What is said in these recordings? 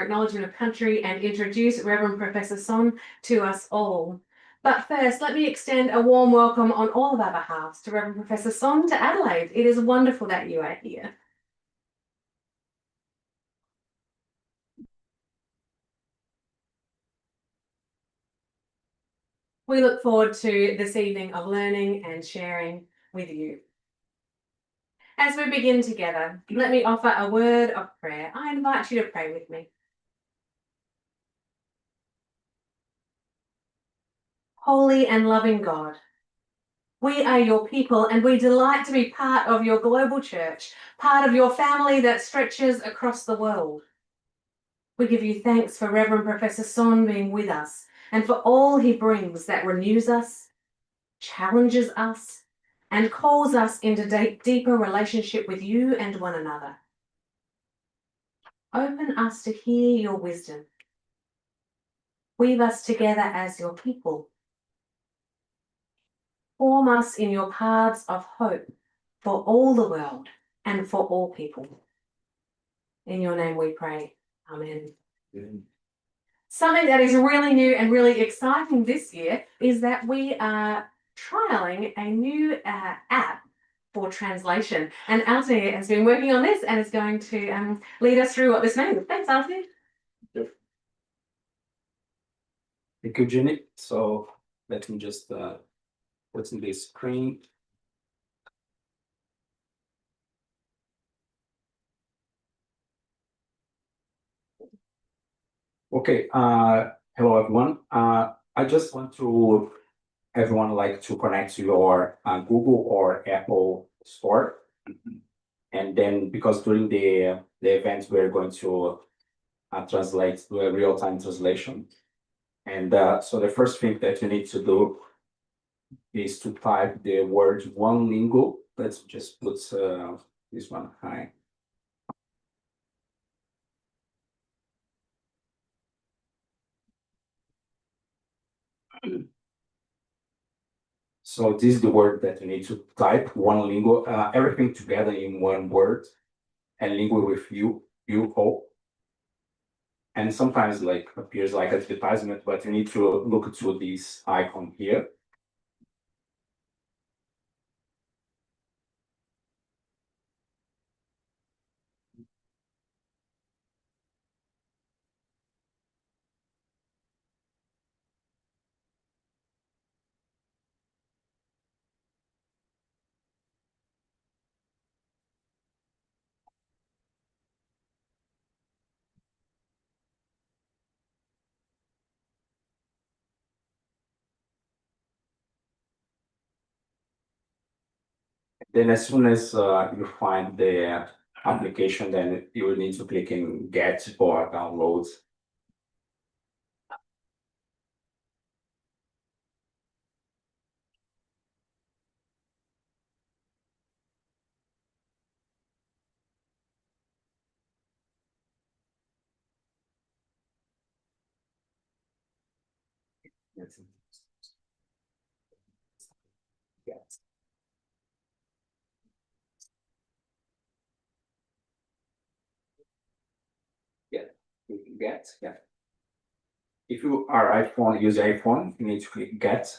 acknowledgement of country and introduce Reverend Professor Son to us all. But first, let me extend a warm welcome on all of our behalves to Reverend Professor Son to Adelaide. It is wonderful that you are here. We look forward to this evening of learning and sharing with you. As we begin together, let me offer a word of prayer. I invite you to pray with me. Holy and loving God, we are your people and we delight to be part of your global church, part of your family that stretches across the world. We give you thanks for Reverend Professor Son being with us and for all he brings that renews us, challenges us, and calls us into deeper relationship with you and one another. Open us to hear your wisdom. Weave us together as your people. Form us in your paths of hope for all the world and for all people. In your name we pray. Amen. Amen. Something that is really new and really exciting this year is that we are trialling a new app for translation. And Alti has been working on this and is going to lead us through what this means. Thanks, Alti. Yep. Thank you, Jenny. So let me just put in this screen. Okay, hello everyone. I just want to everyone like to connect to your Google or Apple store. And then because during the event, we're going to translate, do a real-time translation. And so the first thing that you need to do is to type the word one lingo. Let's just put this one high. So this is the word that you need to type, one lingo, everything together in one word, and lingo with you, and sometimes like appears like advertisement, but you need to look to this icon here. Then as soon as you find the application, then you will need to click in get or download. Get. Get, yeah. If you are use iPhone, you need to click get.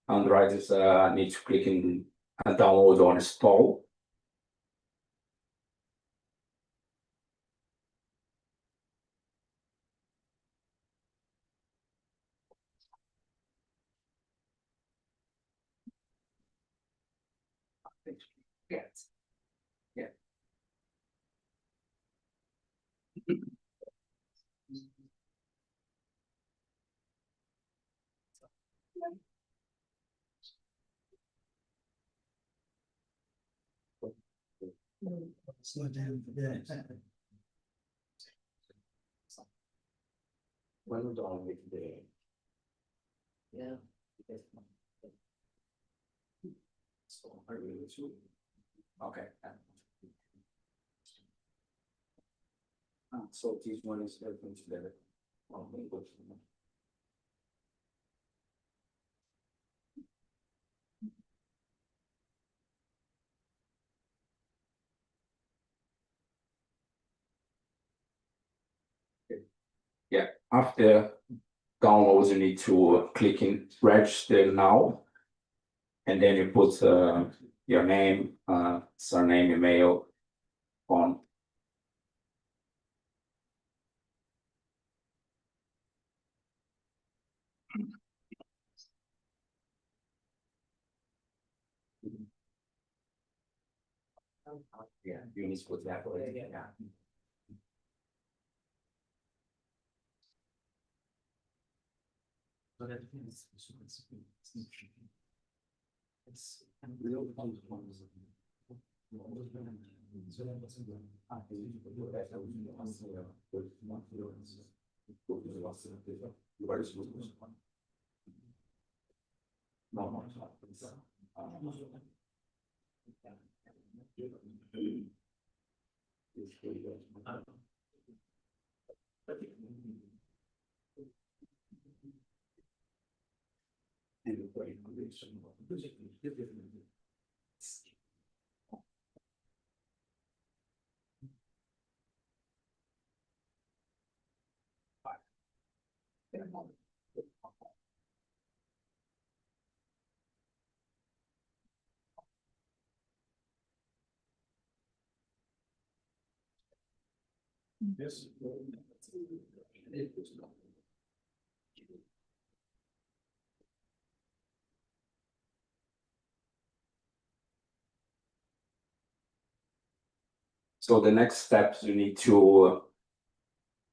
Android is need to click in download or install. Get. Yeah. Slow down. Yeah. When we're done with the so are we to okay. So this one is everything together. Okay. After downloads, you need to click in register now. And then you put your name, surname, email, phone. Yeah, you need to put that way. Yeah. Yes. So the next steps you need to.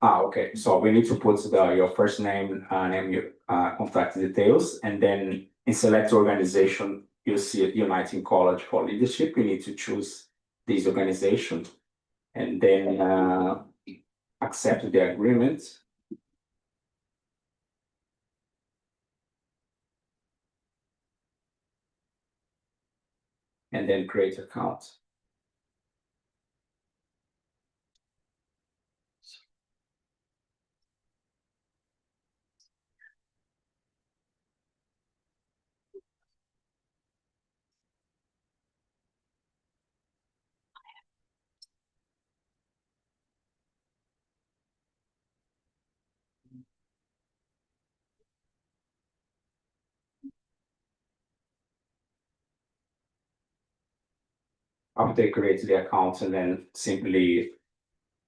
Okay. So we need to put your first name, your contact details, and then in select organization, you see Uniting College for Leadership. You need to choose this organization, and then accept the agreement. And then create account. After you create the account, and then simply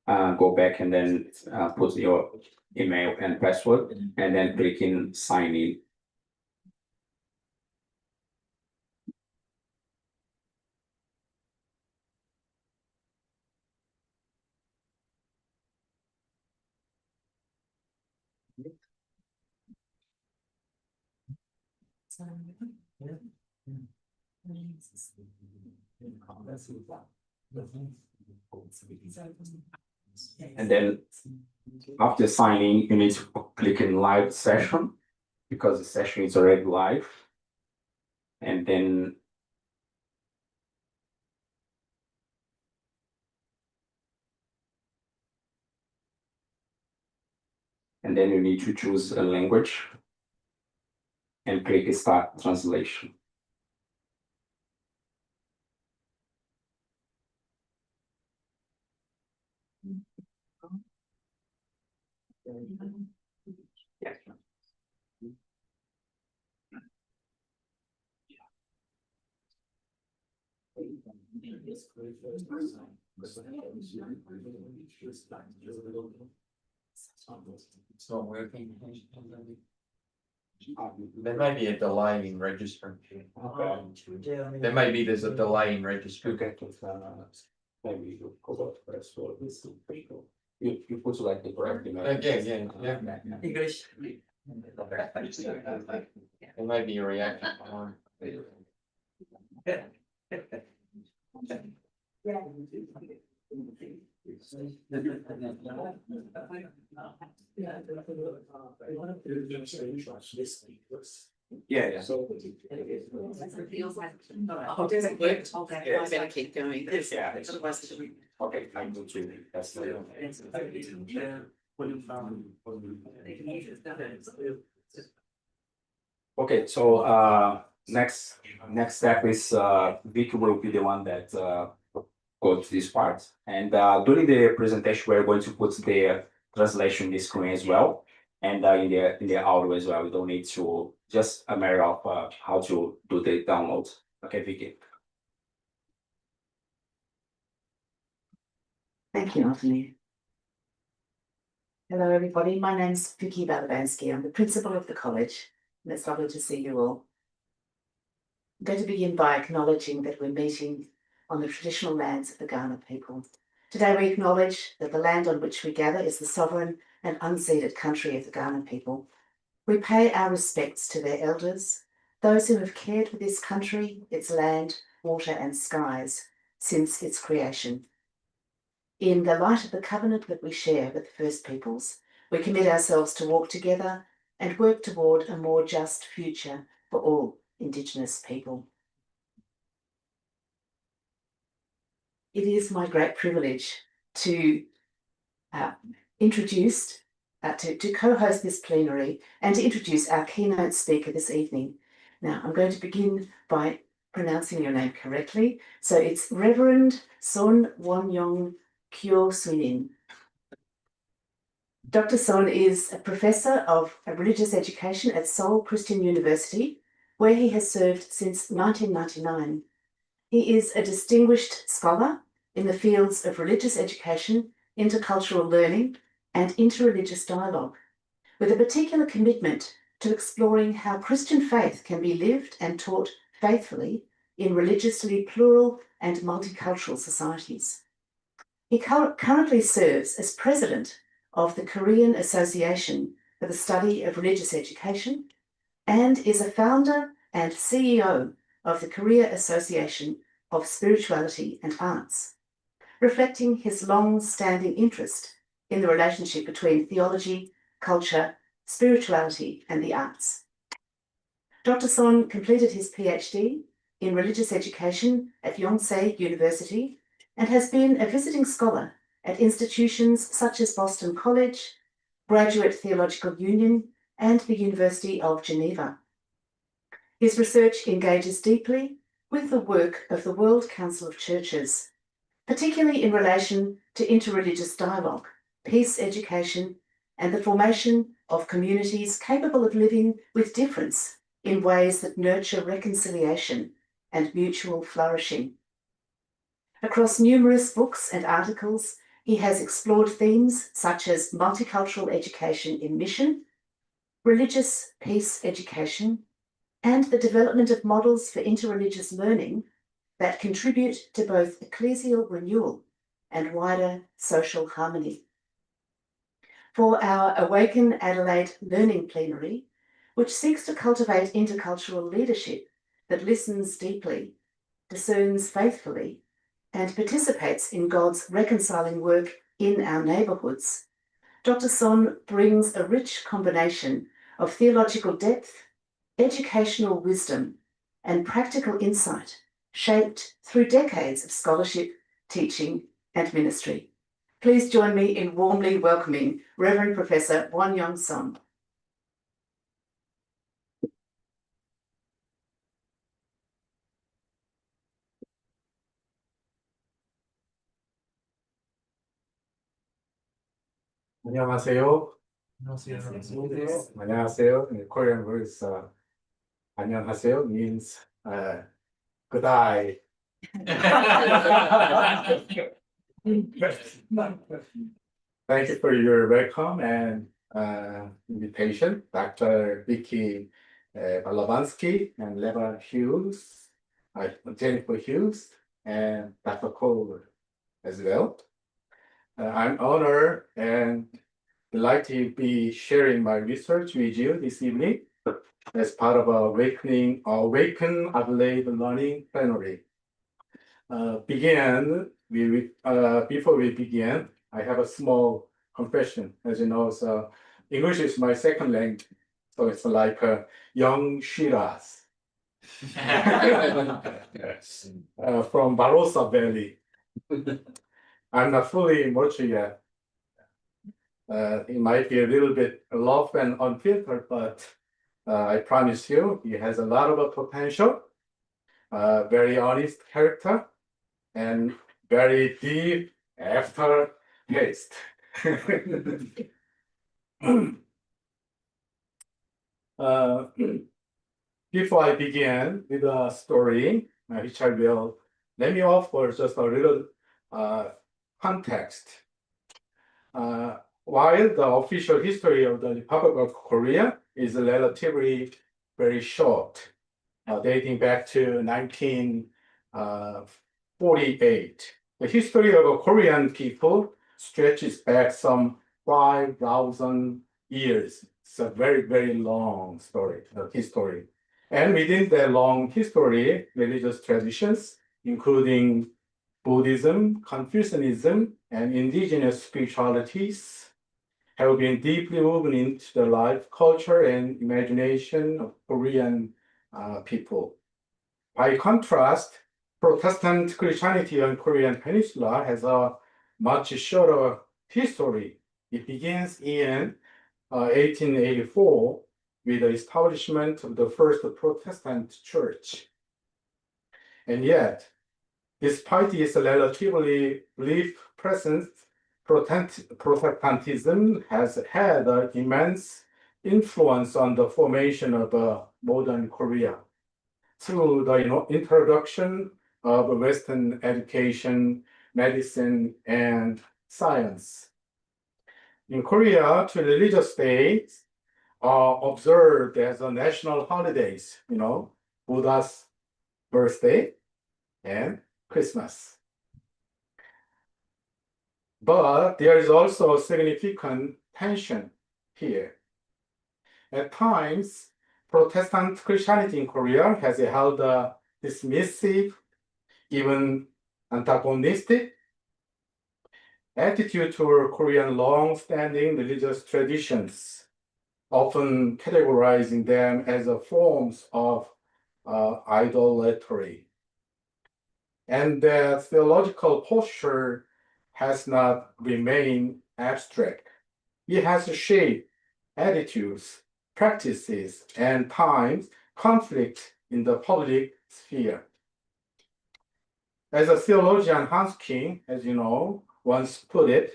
go back and then put your email and password, and then click in sign in. And then after signing, you need to click in live session because the session is already live. And then you need to choose a language and click start translation. Yeah. It's not working. There may be a delay in registering. There's a delay in registering. Okay, maybe you go first for this. You put like the correct email. Yeah. English. There may be a reaction. Yeah. So. Feels like, oh, it doesn't work, okay, I better keep going. Yeah. Otherwise it'll be- Okay, I do too. That's the. Okay, so next step is Vicky will be the one that go to this part. And during the presentation, we're going to put the translation in the screen as well, and in the audio as well. You don't need to just a matter of how to do the download. Okay, Vicky. Thank you, Anthony. Hello, everybody. My name's Vicky Balabansky. I'm the principal of the college, and it's lovely to see you all. I'm going to begin by acknowledging that we're meeting on the traditional lands of the Kaurna people. Today, we acknowledge that the land on which we gather is the sovereign and unceded country of the Kaurna people. We pay our respects to their elders, those who have cared for this country, its land, water, and skies since its creation. In the light of the covenant that we share with the First Peoples, we commit ourselves to walk together and work toward a more just future for all Indigenous people. It is my great privilege to co-host this plenary and to introduce our keynote speaker this evening. Now, I'm going to begin by pronouncing your name correctly. So it's Reverend Son Wonyong Kyo Suinin. Dr. Son is a professor of religious education at Seoul Christian University, where he has served since 1999. He is a distinguished scholar in the fields of religious education, intercultural learning, and interreligious dialogue, with a particular commitment to exploring how Christian faith can be lived and taught faithfully in religiously plural and multicultural societies. He currently serves as president of the Korean Association for the Study of Religious Education and is a founder and CEO of the Korea Association of Spirituality and Arts, reflecting his long-standing interest in the relationship between theology, culture, spirituality, and the arts. Dr. Son completed his PhD in religious education at Yonsei University and has been a visiting scholar at institutions such as Boston College, Graduate Theological Union, and the University of Geneva. His research engages deeply with the work of the World Council of Churches, particularly in relation to interreligious dialogue, peace education, and the formation of communities capable of living with difference in ways that nurture reconciliation and mutual flourishing. Across numerous books and articles, he has explored themes such as multicultural education in mission, religious peace education, and the development of models for interreligious learning that contribute to both ecclesial renewal and wider social harmony. For our Awaken Adelaide Learning Plenary, which seeks to cultivate intercultural leadership that listens deeply, discerns faithfully, and participates in God's reconciling work in our neighbourhoods, Dr. Son brings a rich combination of theological depth, educational wisdom, and practical insight shaped through decades of scholarship, teaching, and ministry. Please join me in warmly welcoming Reverend Professor Wonyong Son. 안녕하세요. 안녕하세요. In Korean words, 안녕하세요 means good eye. Thank you for your welcome and invitation, Dr. Vicky Balabansky and Leva Hughes, Jennifer Hughes, and Dr. Cole as well. I'm honored and delighted to be sharing my research with you this evening as part of Awaken Adelaide Learning Plenary. Before we begin, I have a small confession. As you know, so English is my second language, so it's like young Shiraz from Barossa Valley. I'm not fully immersed yet. It might be a little bit rough and unfiltered, but I promise you, he has a lot of potential, very honest character, and very deep aftertaste. Uh, Before I begin with the story, which I will, let me offer just a little context. While the official history of the Republic of Korea is relatively very short, dating back to 1948, the history of Korean people stretches back some 5,000 years. It's a very, very long story, history. And within that long history, religious traditions, including Buddhism, Confucianism, and indigenous spiritualities, have been deeply woven into the life, culture, and imagination of Korean people. By contrast, Protestant Christianity on Korean Peninsula has a much shorter history. It begins in 1884 with the establishment of the first Protestant church. And yet, despite its relatively brief presence, Protestantism has had an immense influence on the formation of modern Korea through the introduction of Western education, medicine, and science. In Korea, two religious days are observed as national holidays, Buddha's birthday and Christmas. But there is also significant tension here. At times, Protestant Christianity in Korea has held a dismissive, even antagonistic attitude toward Korean long-standing religious traditions, often categorizing them as forms of idolatry. And that theological posture has not remained abstract. It has shaped attitudes, practices, and times conflict in the public sphere. As a theologian, Hans King, as you know, once put it,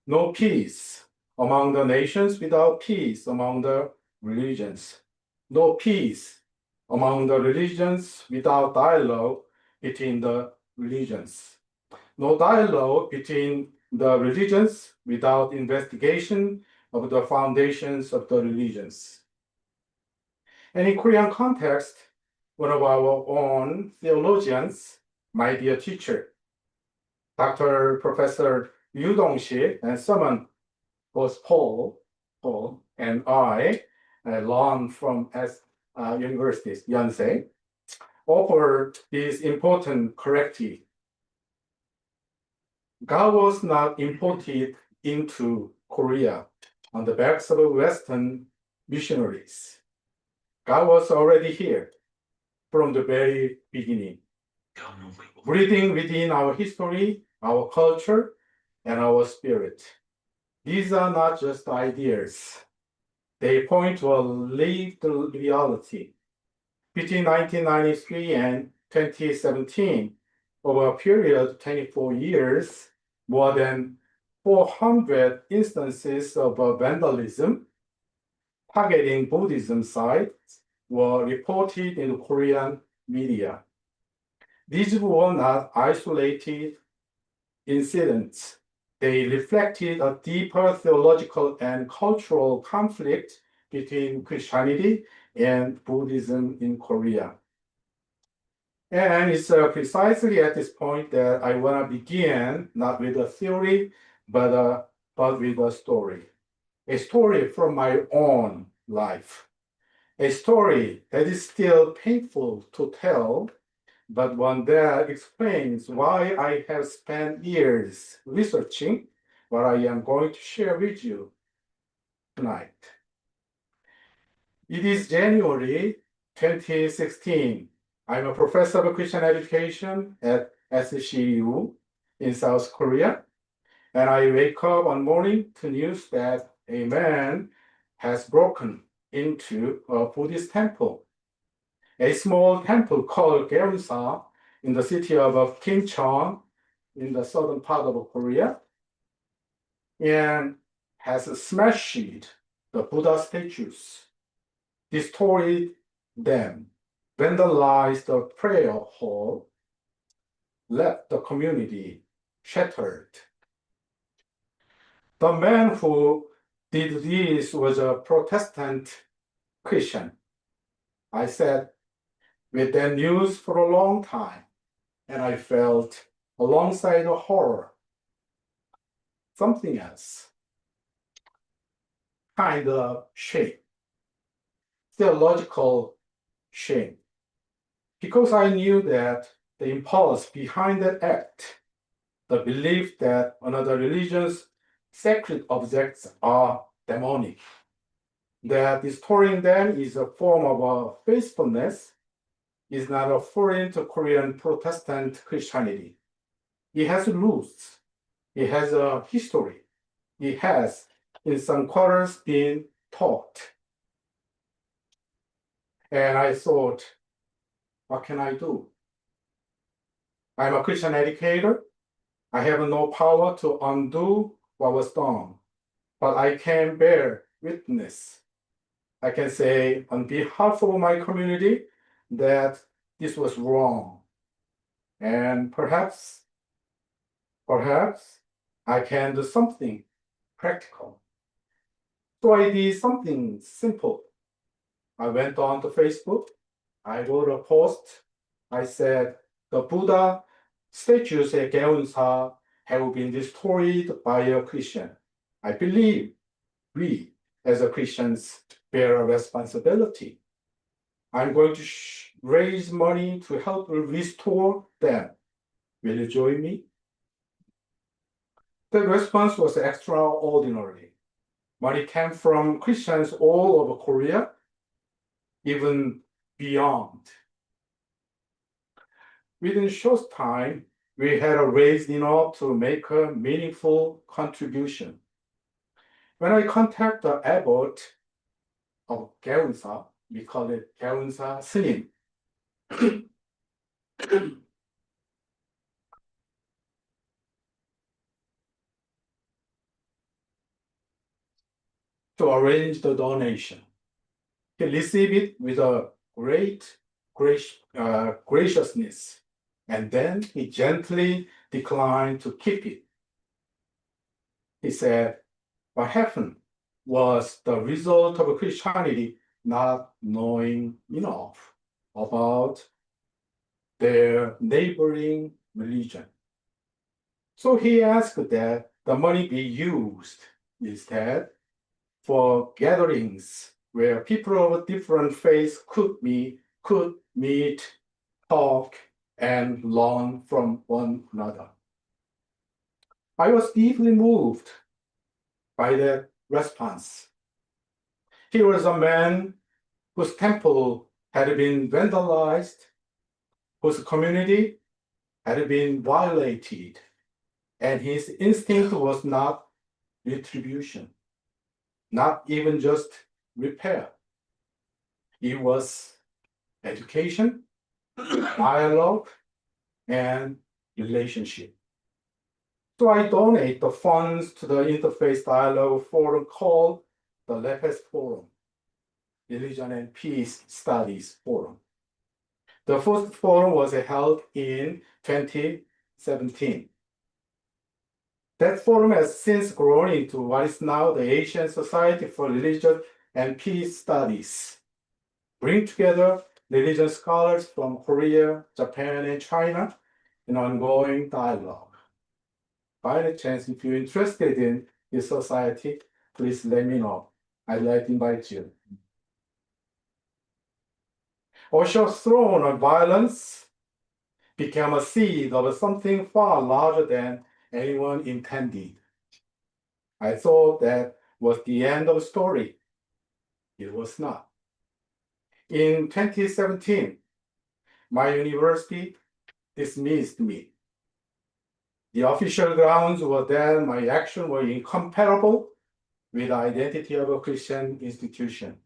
no peace among the nations without peace among the religions. No peace among the religions without dialogue between the religions. No dialogue between the religions without investigation of the foundations of the religions. And in Korean context, one of our own theologians might be a teacher. Dr. Professor Yu Dong-shi and someone was Paul, and I learned from universities, Yonsei, offered this important corrective. God was not imported into Korea on the backs of Western missionaries. God was already here from the very beginning, breathing within our history, our culture, and our spirit. These are not just ideas. They point to a lived reality. Between 1993 and 2017, over a period of 24 years, more than 400 instances of vandalism targeting Buddhism sites were reported in the Korean media. These were not isolated incidents. They reflected a deeper theological and cultural conflict between Christianity and Buddhism in Korea. And it's precisely at this point that I want to begin, not with a theory, but with a story from my own life. A story that is still painful to tell, but one that explains why I have spent years researching what I am going to share with you tonight. It is January 2016. I'm a professor of Christian education at SCU in South Korea, and I wake up one morning to news that a man has broken into a Buddhist temple, a small temple called Gyeongsa in the city of Kimcheon in the southern part of Korea. and has smashed the Buddha statues, destroyed them, vandalized the prayer hall, left the community shattered. The man who did this was a Protestant Christian. I sat with that news for a long time, and I felt alongside the horror something else, kind of shame, theological shame, because I knew that the impulse behind that act, the belief that another religion's sacred objects are demonic, that destroying them is a form of faithfulness, is not a foreign to Korean Protestant Christianity. It has roots, it has a history, it has, in some quarters, been taught. And I thought, what can I do? I'm a Christian educator. I have no power to undo what was done, but I can bear witness. I can say on behalf of my community that this was wrong. And perhaps I can do something practical. So I did something simple. I went on to Facebook. I wrote a post. I said, the Buddha statues at Gaeunsa have been destroyed by a Christian. I believe we, as a Christians, bear a responsibility. I'm going to raise money to help restore them. Will you join me? The response was extraordinary. Money came from Christians all over Korea, even beyond. Within a short time, we had raised enough to make a meaningful contribution. When I contacted the abbot of Gaeunsa, we call it Gaeunsa Slim, to arrange the donation. He received it with a great graciousness, and then he gently declined to keep it. He said, what happened was the result of Christianity not knowing enough about their neighboring religion. So he asked that the money be used instead for gatherings where people of different faiths could meet, talk, and learn from one another. I was deeply moved by that response. He was a man whose temple had been vandalized, whose community had been violated, and his instinct was not retribution, not even just repair. It was education, dialogue, and relationship. So I donate the funds to the Interfaith Dialogue Forum called the LEPES Forum, Religion and Peace Studies Forum. The first forum was held in 2017. That forum has since grown into what is now the Asian Society for Religion and Peace Studies, bring together religion scholars from Korea, Japan, and China in ongoing dialogue. By any chance, if you're interested in this society, please let me know. I'd like to invite you. Osho's throne on violence became a seed of something far larger than anyone intended. I thought that was the end of the story. It was not. In 2017, my university dismissed me. The official grounds were that my actions were incompatible with the identity of a Christian institution.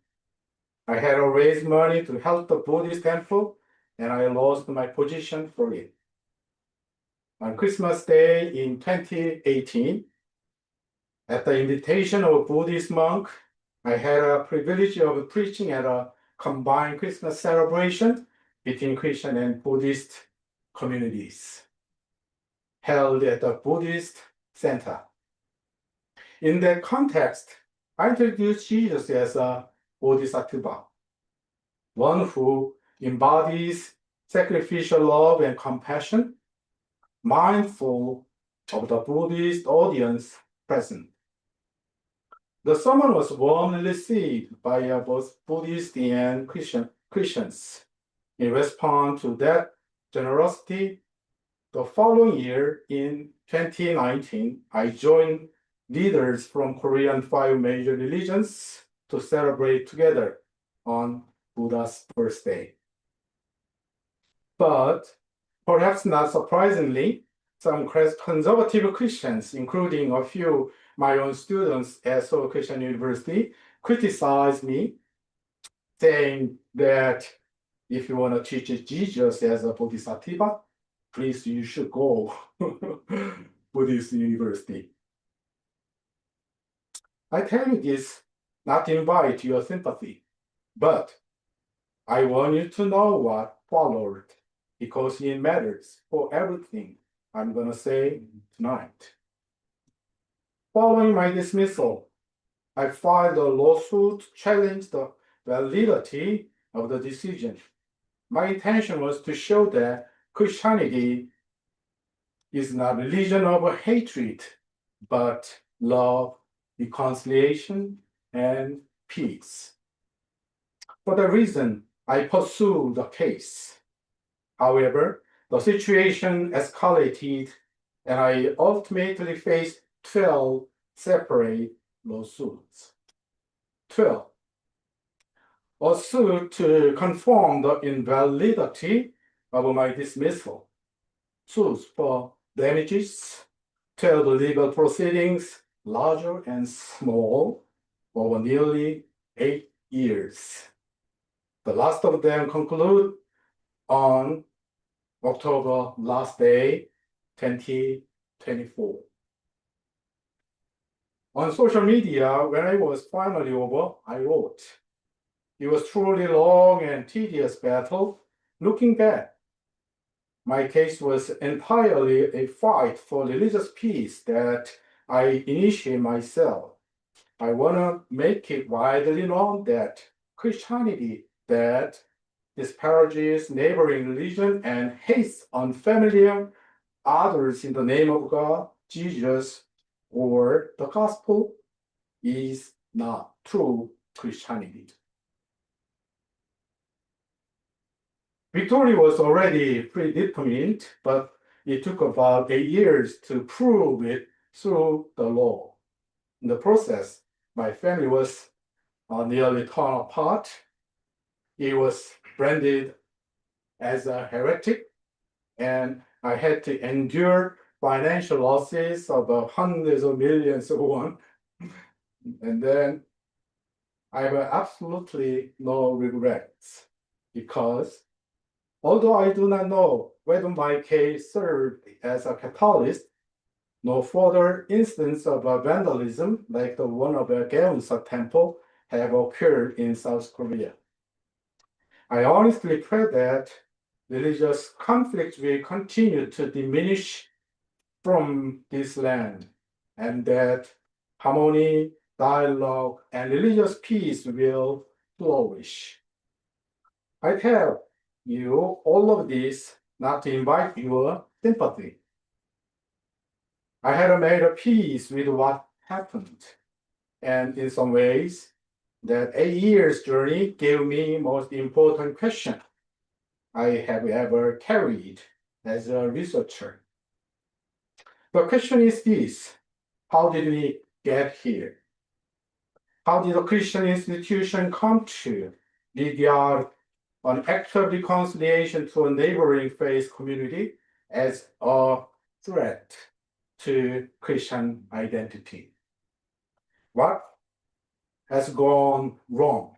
I had raised money to help the Buddhist temple, and I lost my position for it. On Christmas Day in 2018, At the invitation of a Buddhist monk, I had a privilege of preaching at a combined Christmas celebration between Christian and Buddhist communities, held at the Buddhist Center. In that context, I introduced Jesus as a bodhisattva, one who embodies sacrificial love and compassion, mindful of the Buddhist audience present. The sermon was warmly received by both Buddhist and Christians. In response to that generosity, the following year, in 2019, I joined leaders from Korean 5 major religions to celebrate together on Buddha's birthday. But perhaps not surprisingly, some conservative Christians, including a few my own students at Seoul Christian University, criticized me, saying that if you want to teach Jesus as a bodhisattva, please, you should go Buddhist university. I tell you this not to invite your sympathy, but I want you to know what followed, because it matters for everything I'm going to say tonight. Following my dismissal, I filed a lawsuit to challenge the validity of the decision. My intention was to show that Christianity is not a religion of hatred, but love, reconciliation, and peace. For that reason, I pursued the case. However, the situation escalated, and I ultimately faced 12 separate lawsuits. 12. A suit to confirm the invalidity of my dismissal. Suits for damages, 12 legal proceedings, larger and small, over nearly 8 years. The last of them conclude on October last day, 2024. On social media, when I was finally over, I wrote, "It was truly a long and tedious battle. Looking back, my case was entirely a fight for religious peace that I initiated myself. I want to make it widely known that Christianity that disparages neighboring religion and hates unfamiliar others in the name of God, Jesus, or the gospel is not true Christianity." Victory was already predetermined, but it took about 8 years to prove it through the law. In the process, my family was nearly torn apart. It was branded as a heretic, and I had to endure financial losses of hundreds of millions of won. And then I have absolutely no regrets, because although I do not know whether my case served as a catalyst, no further instance of vandalism like the one of the Gaeonsa temple have occurred in South Korea. I honestly pray that religious conflict will continue to diminish from this land, and that harmony, dialogue, and religious peace will flourish. I tell you all of this not to invite your sympathy. I had made a peace with what happened, and in some ways, that 8 years journey gave me most important question I have ever carried as a researcher. The question is this: how did we get here? How did a Christian institution come to regard an act of reconciliation to a neighboring faith community as a threat to Christian identity? What has gone wrong?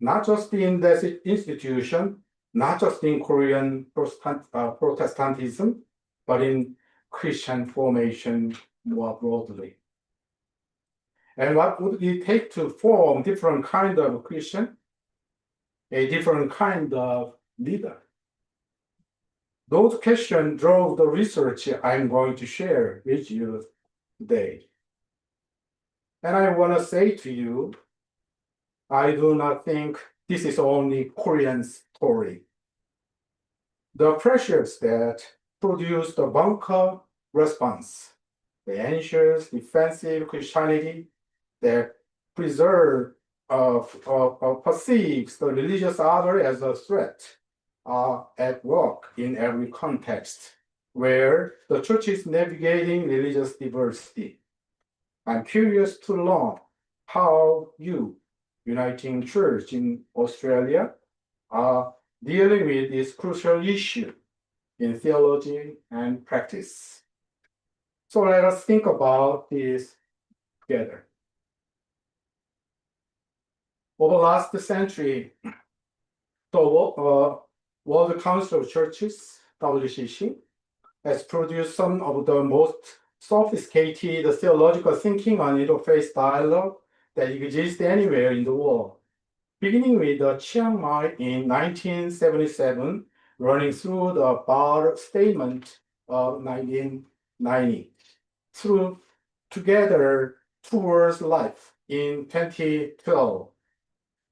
Not just in this institution, not just in Korean Protestantism, but in Christian formation more broadly. And what would it take to form different kind of Christian, a different kind of leader? Those questions drove the research I'm going to share with you today. And I want to say to you, I do not think this is only Korean story. The pressures that produce the bunker response, the anxious, defensive Christianity that preserve perceives the religious other as a threat are at work in every context where the church is navigating religious diversity. I'm curious to learn how you, Uniting Church in Australia, are dealing with this crucial issue in theology and practice. So let us think about this together. Over the last century, the World Council of Churches, WCC, has produced some of the most sophisticated theological thinking on interfaith dialogue that exists anywhere in the world. Beginning with Chiang Mai in 1977, running through the Bar Statement of 1990, through Together Towards Life in 2012,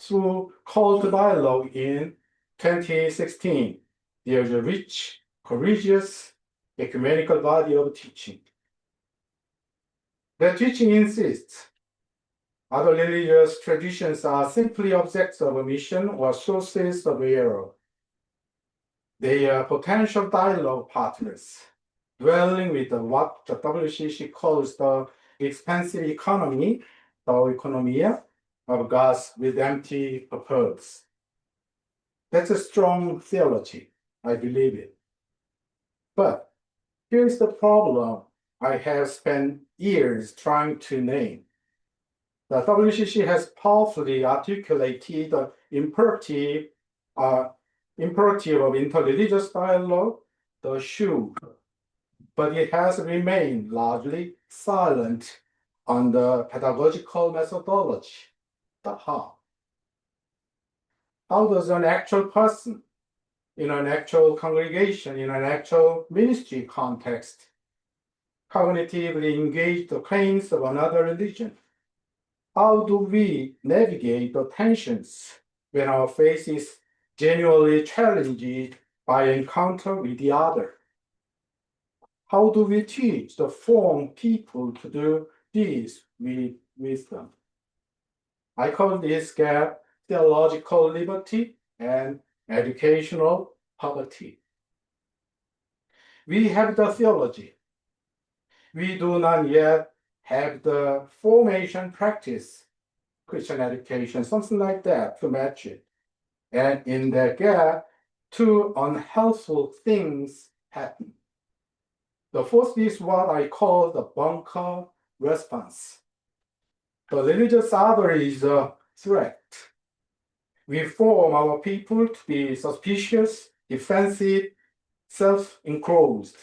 through Call to Dialogue in 2016, there's a rich, courageous, ecumenical body of teaching. The teaching insists other religious traditions are simply objects of omission or sources of error. They are potential dialogue partners, dwelling with what the WCC calls the expansive economy, the economia of God's redemptive purpose. That's a strong theology, I believe it. But here's the problem I have spent years trying to name. The WCC has powerfully articulated the imperative of interreligious dialogue, the SHU, but it has remained largely silent on the pedagogical methodology, the how. How does an actual person in an actual congregation, in an actual ministry context, cognitively engage the claims of another religion? How do we navigate the tensions when our faith is genuinely challenged by encounter with the other? How do we teach the form people to do this with wisdom? I call this gap theological liberty and educational poverty. We have the theology. We do not yet have the formation practice, Christian education, something like that to match it. And in that gap, two unhelpful things happen. The first is what I call the bunker response. The religious other is a threat. We form our people to be suspicious, defensive, self-enclosed.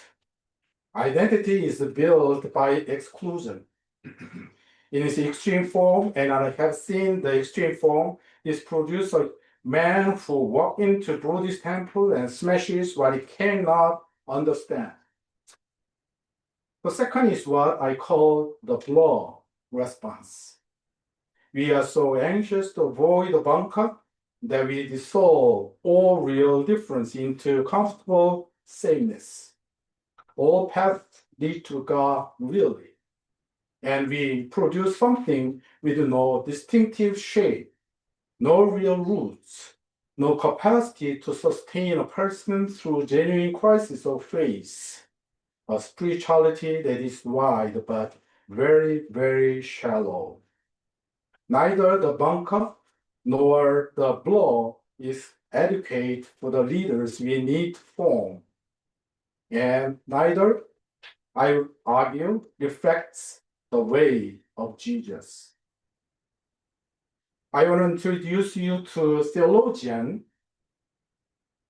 Identity is built by exclusion. In its extreme form, and I have seen the extreme form, is produced a man who walks into Buddhist temple and smashes what he cannot understand. The second is what I call the blow response. We are so anxious to avoid the bunker that we dissolve all real difference into comfortable sameness. All paths lead to God really. And we produce something with no distinctive shape, no real roots, no capacity to sustain a person through genuine crisis of faith, a spirituality that is wide but very, very shallow. Neither the bunker nor the blow is adequate for the leaders we need to form. And neither, I argue, reflects the way of Jesus. I want to introduce you to a theologian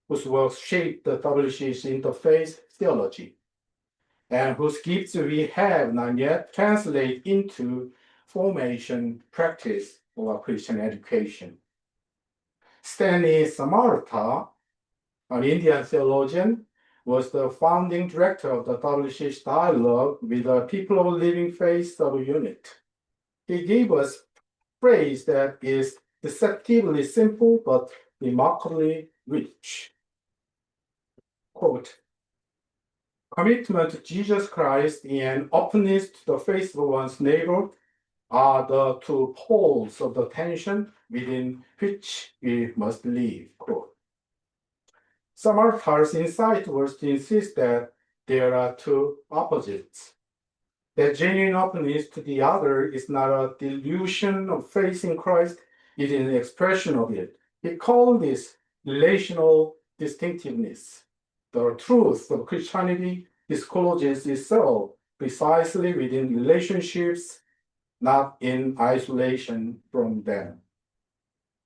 whose work shaped the WCC interfaith theology. and whose gifts we have not yet translated into formation practice or Christian education. Stanley Samartha, an Indian theologian, was the founding director of the WCH Dialogue with the People of Living Faith subunit. He gave us phrase that is deceptively simple but remarkably rich. Quote, commitment to Jesus Christ and openness to the faith of one's neighbor are the two poles of the tension within which we must live. Quote. Samartha's insight was to insist that there are two opposites. That genuine openness to the other is not a delusion of faith in Christ, it is an expression of it. He called this relational distinctiveness. The truth of Christianity discloses itself precisely within relationships, not in isolation from them.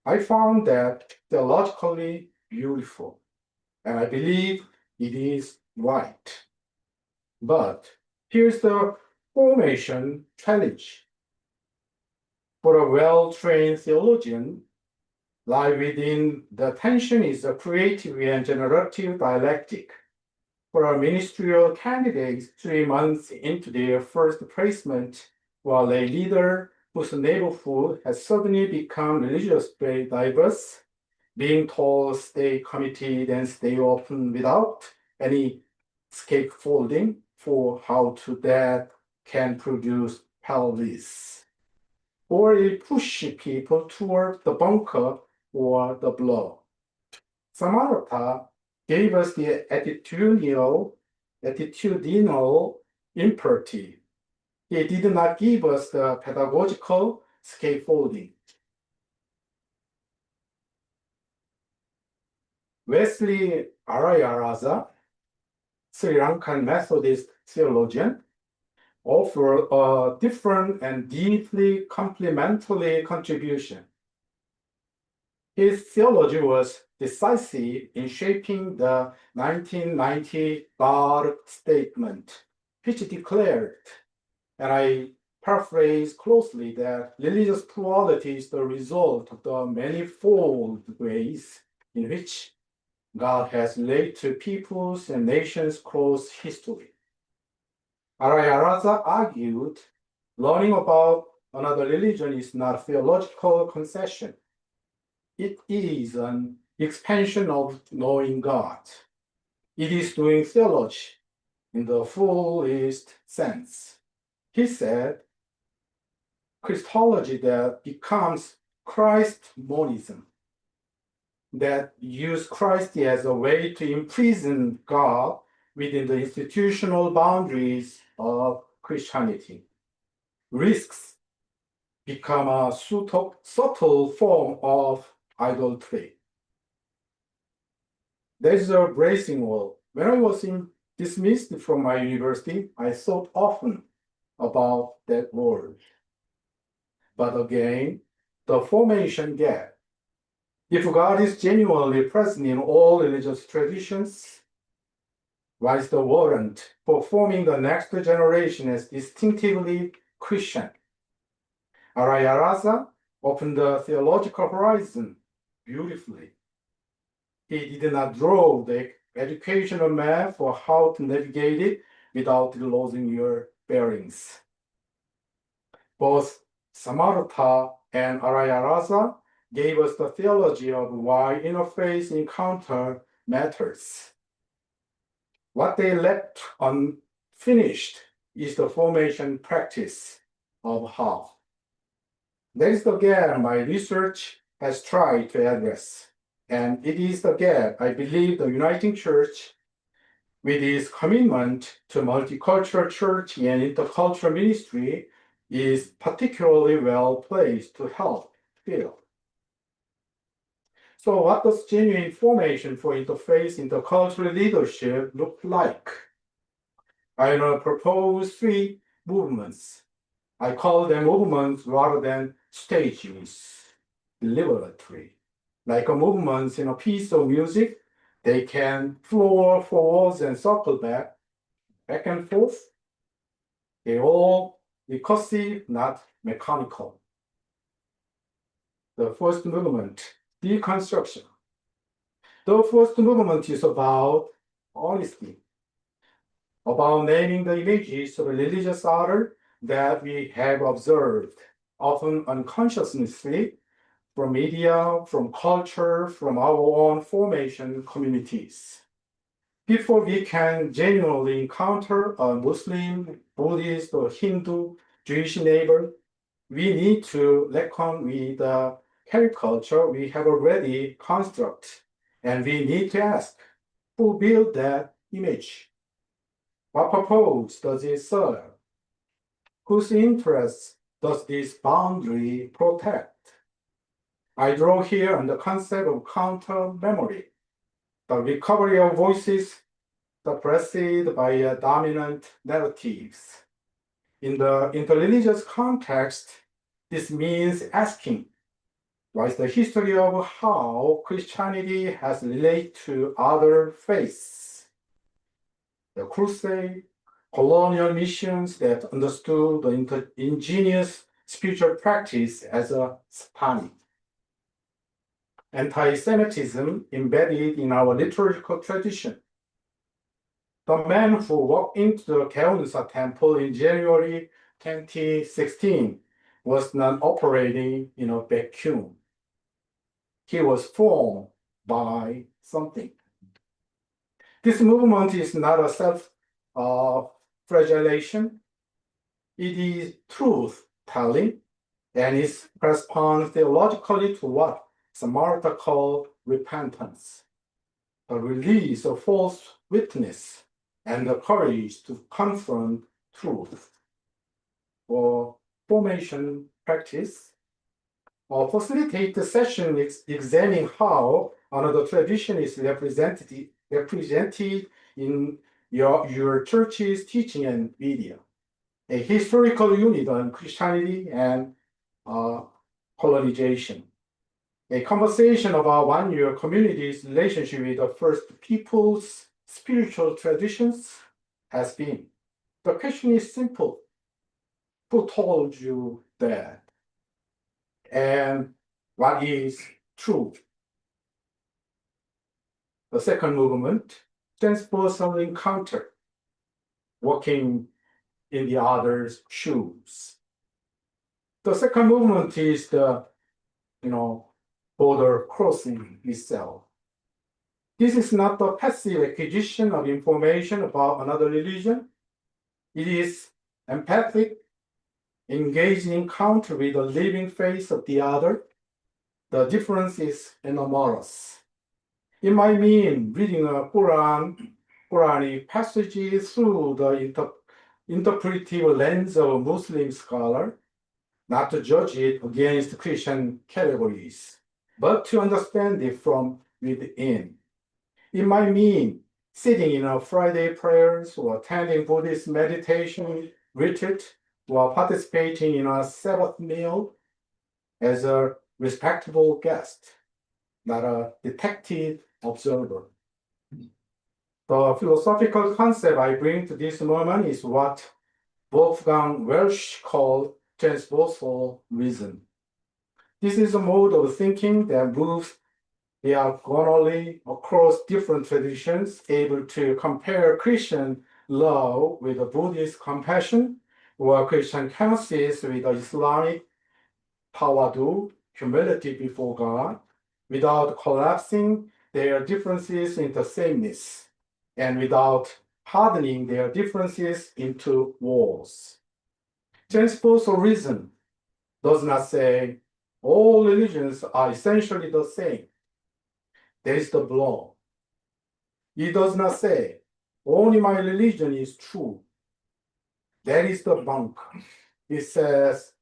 I found that theologically beautiful, and I believe it is right. But here's the formation challenge. For a well-trained theologian, lie within the tension is a creative and generative dialectic. For our ministerial candidates 3 months into their first placement, while a leader whose neighborhood has suddenly become religiously diverse, being told stay committed and stay open without any scaffolding for how to that can produce pelvis, or it pushes people toward the bunker or the blow. Samartha gave us the attitudinal imperative. He did not give us the pedagogical scaffolding. Wesley Arayaraza, Sri Lankan Methodist theologian, offered a different and deeply complementary contribution. His theology was decisive in shaping the 1990 God statement, which declared, and I paraphrase closely, that religious plurality is the result of the manifold ways in which God has related to peoples and nations across history. Arayaraza argued, learning about another religion is not a theological concession. It is an expansion of knowing God. It is doing theology in the fullest sense. He said, Christology that becomes Christ monism, that use Christ as a way to imprison God within the institutional boundaries of Christianity, risks become a subtle form of idolatry. There's a bracing wall. When I was dismissed from my university, I thought often about that word. But again, the formation gap. If God is genuinely present in all religious traditions, what is the warrant for forming the next generation as distinctively Christian? Arayaraza opened the theological horizon beautifully. He did not draw the educational map for how to navigate it without losing your bearings. Both Samartha and Arayaraza gave us the theology of why interfaith encounter matters. What they left unfinished is the formation practice of how. That is the gap my research has tried to address. And it is the gap I believe the Uniting Church, with its commitment to multicultural church and intercultural ministry, is particularly well placed to help fill. So what does genuine formation for interfaith intercultural leadership look like? I will propose 3 movements. I call them movements rather than stages, deliberately. Like a movement in a piece of music, they can flow forwards and circle back. back and forth. They all recursive, not mechanical. The first movement, deconstruction. The first movement is about honesty, about naming the images of religious order that we have observed, often unconsciously, from media, from culture, from our own formation communities. Before we can genuinely encounter a Muslim, Buddhist, or Hindu, Jewish neighbor, we need to reckon with the caricature we have already constructed, and we need to ask, who built that image? What purpose does it serve? Whose interests does this boundary protect? I draw here on the concept of counter-memory, the recovery of voices suppressed by dominant narratives. In the interreligious context, this means asking, what is the history of how Christianity has related to other faiths? The crusade, colonial missions that understood the ingenious spiritual practice as a satanic. Anti-Semitism embedded in our liturgical tradition. The man who walked into the Geonsa temple in January 2016 was not operating in a vacuum. He was formed by something. This movement is not a self-flagellation. It is truth-telling, and it corresponds theologically to what Samaritan called repentance, a release of false witness, and the courage to confront truth. For formation practice, or facilitate the session examining how another tradition is represented in your church's teaching and media. A historical unit on Christianity and colonization. A conversation about one-year community's relationship with the first people's spiritual traditions has been. The question is simple. Who told you that? And what is truth? The second movement, transpersonal encounter, walking in the other's shoes. The second movement is the, border crossing itself. This is not the passive acquisition of information about another religion. It is empathic, engaged in encounter with the living face of the other. The difference is enormous. It might mean reading a Quranic passages through the interpretive lens of a Muslim scholar, not to judge it against Christian categories, but to understand it from within. It might mean sitting in a Friday prayers or attending Buddhist meditation retreat or participating in a Sabbath meal as a respectable guest, not a detective observer. The philosophical concept I bring to this moment is what Wolfgang Welsch called transversal reason. This is a mode of thinking that moves diagonally across different traditions, able to compare Christian love with a Buddhist compassion, or Christian kenosis with Islamic tawadu, humility before God, without collapsing their differences into sameness, and without hardening their differences into walls. Transversal reason does not say all religions are essentially the same. There is the blow. It does not say only my religion is true. That is the bunk. It says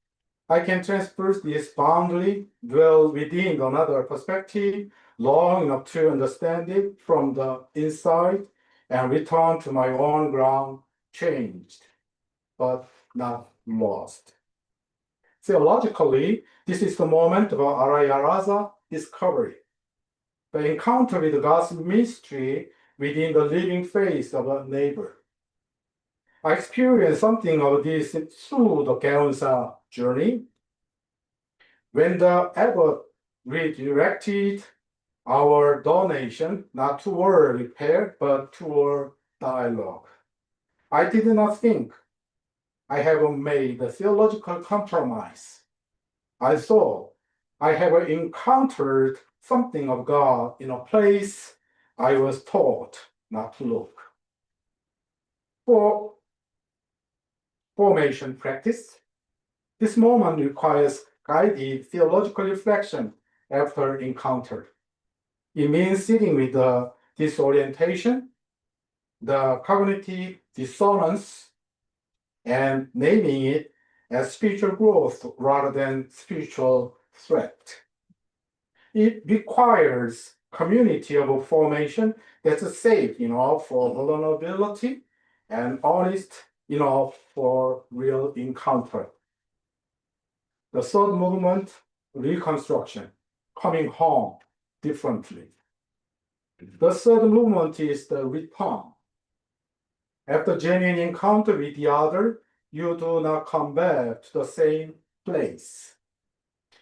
I can transverse this boundary, dwell within another perspective long enough to understand it from the inside, and return to my own ground changed, but not lost. Theologically, this is the moment of Arayaraza discovery, the encounter with God's mystery within the living face of a neighbor. I experienced something of this through the Gaonsa journey. When the abbot redirected our donation not toward repair, but toward dialogue, I did not think I have made a theological compromise. I thought I have encountered something of God in a place I was taught not to look. For formation practice, this moment requires guided theological reflection after encounter. It means sitting with the disorientation, the cognitive dissonance, and naming it as spiritual growth rather than spiritual threat. It requires community of formation that's safe, for vulnerability and honest, for real encounter. The third movement, reconstruction, coming home differently. The third movement is the return. After genuine encounter with the other, you do not come back to the same place.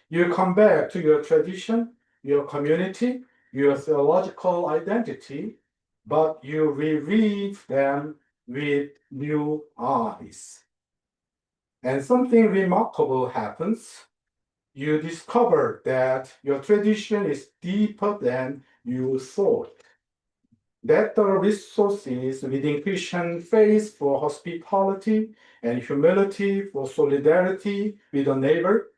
You come back to your tradition, your community, your theological identity, but you reread them with new eyes. And something remarkable happens. You discover that your tradition is deeper than you thought. That the resources within Christian faith for hospitality and humility, for solidarity with a neighbor,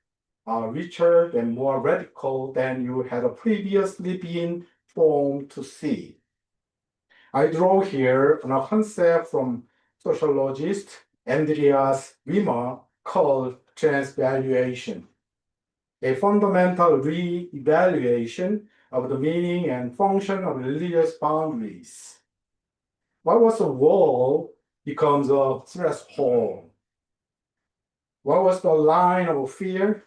are richer and more radical than you had previously been formed to see. I draw here on a concept from sociologist Andreas Wimmer called transvaluation, a fundamental re-evaluation of the meaning and function of religious boundaries. What was a wall becomes a threshold. What was the line of fear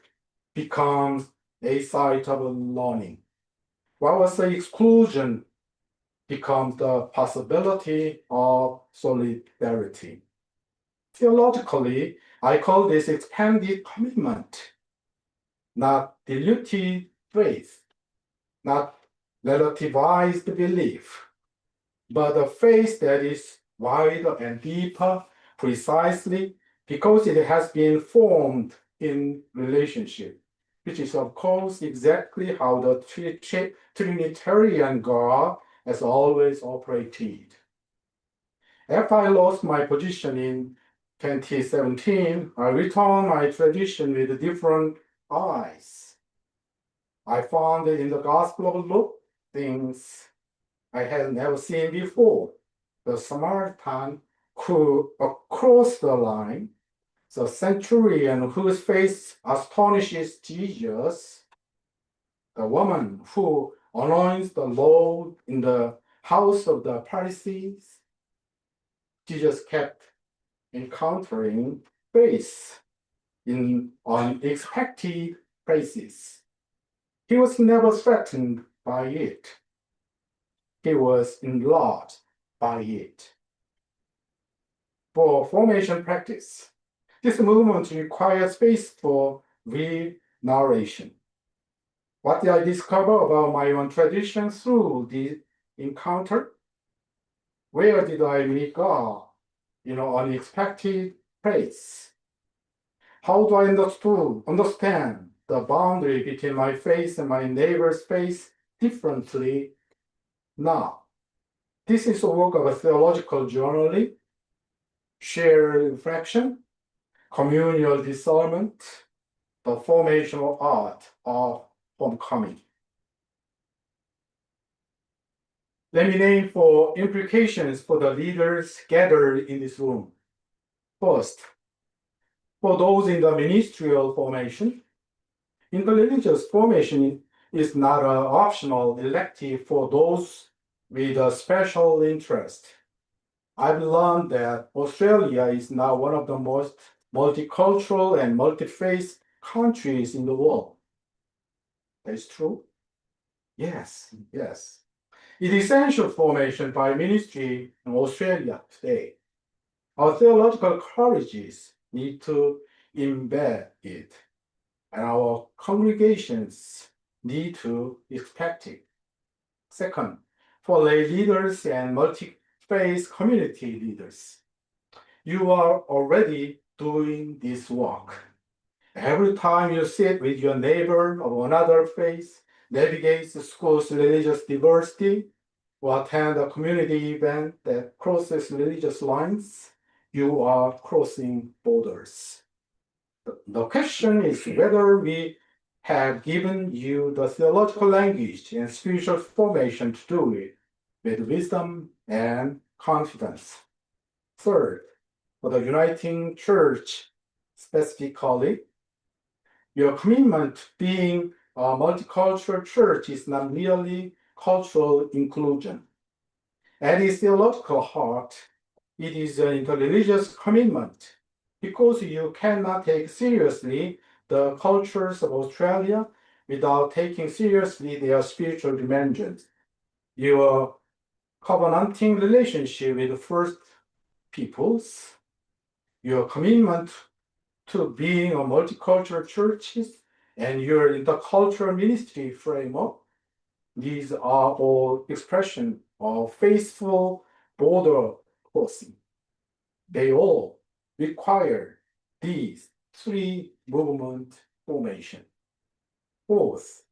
becomes a site of learning. What was the exclusion becomes the possibility of solidarity. Theologically, I call this expanded commitment, not diluted faith, not relativized belief, but a faith that is wider and deeper precisely because it has been formed in relationship, which is of course exactly how the Trinitarian God has always operated. After I lost my position in 2017, I returned my tradition with different eyes. I found in the Gospel of Luke things I had never seen before. The Samaritan who across the line, the centurion whose face astonishes Jesus, the woman who anoints the Lord in the house of the Pharisees. Jesus kept encountering faith in unexpected places. He was never threatened by it. He was enlarged by it. For formation practice, this movement requires space for re-narration. What did I discover about my own tradition through the encounter? Where did I meet God? Unexpected place. How do I understand the boundary between my faith and my neighbor's faith differently now? This is a work of a theological journaling, shared reflection, communal discernment, the formational art of homecoming. Let me name 4 implications for the leaders gathered in this room. First, for those in the ministerial formation, interreligious formation is not an optional elective for those with a special interest. I've learned that Australia is now one of the most multicultural and multi-faith countries in the world. That is true? Yes. It is essential formation by ministry in Australia today. Our theological colleges need to embed it, and our congregations need to expect it. Second, for lay leaders and multi-faith community leaders, you are already doing this work. Every time you sit with your neighbor of another faith, navigate the school's religious diversity, or attend a community event that crosses religious lines, you are crossing borders. The question is whether we have given you the theological language and spiritual formation to do it with wisdom and confidence. Third, for the uniting church specifically, your commitment being a multicultural church is not merely cultural inclusion. At its theological heart, it is an interreligious commitment because you cannot take seriously the cultures of Australia without taking seriously their spiritual dimensions. Your covenanting relationship with First Peoples, your commitment to being a multicultural church, and your intercultural ministry framework, these are all expressions of faithful border crossing. They all require these three movement formation. Fourth,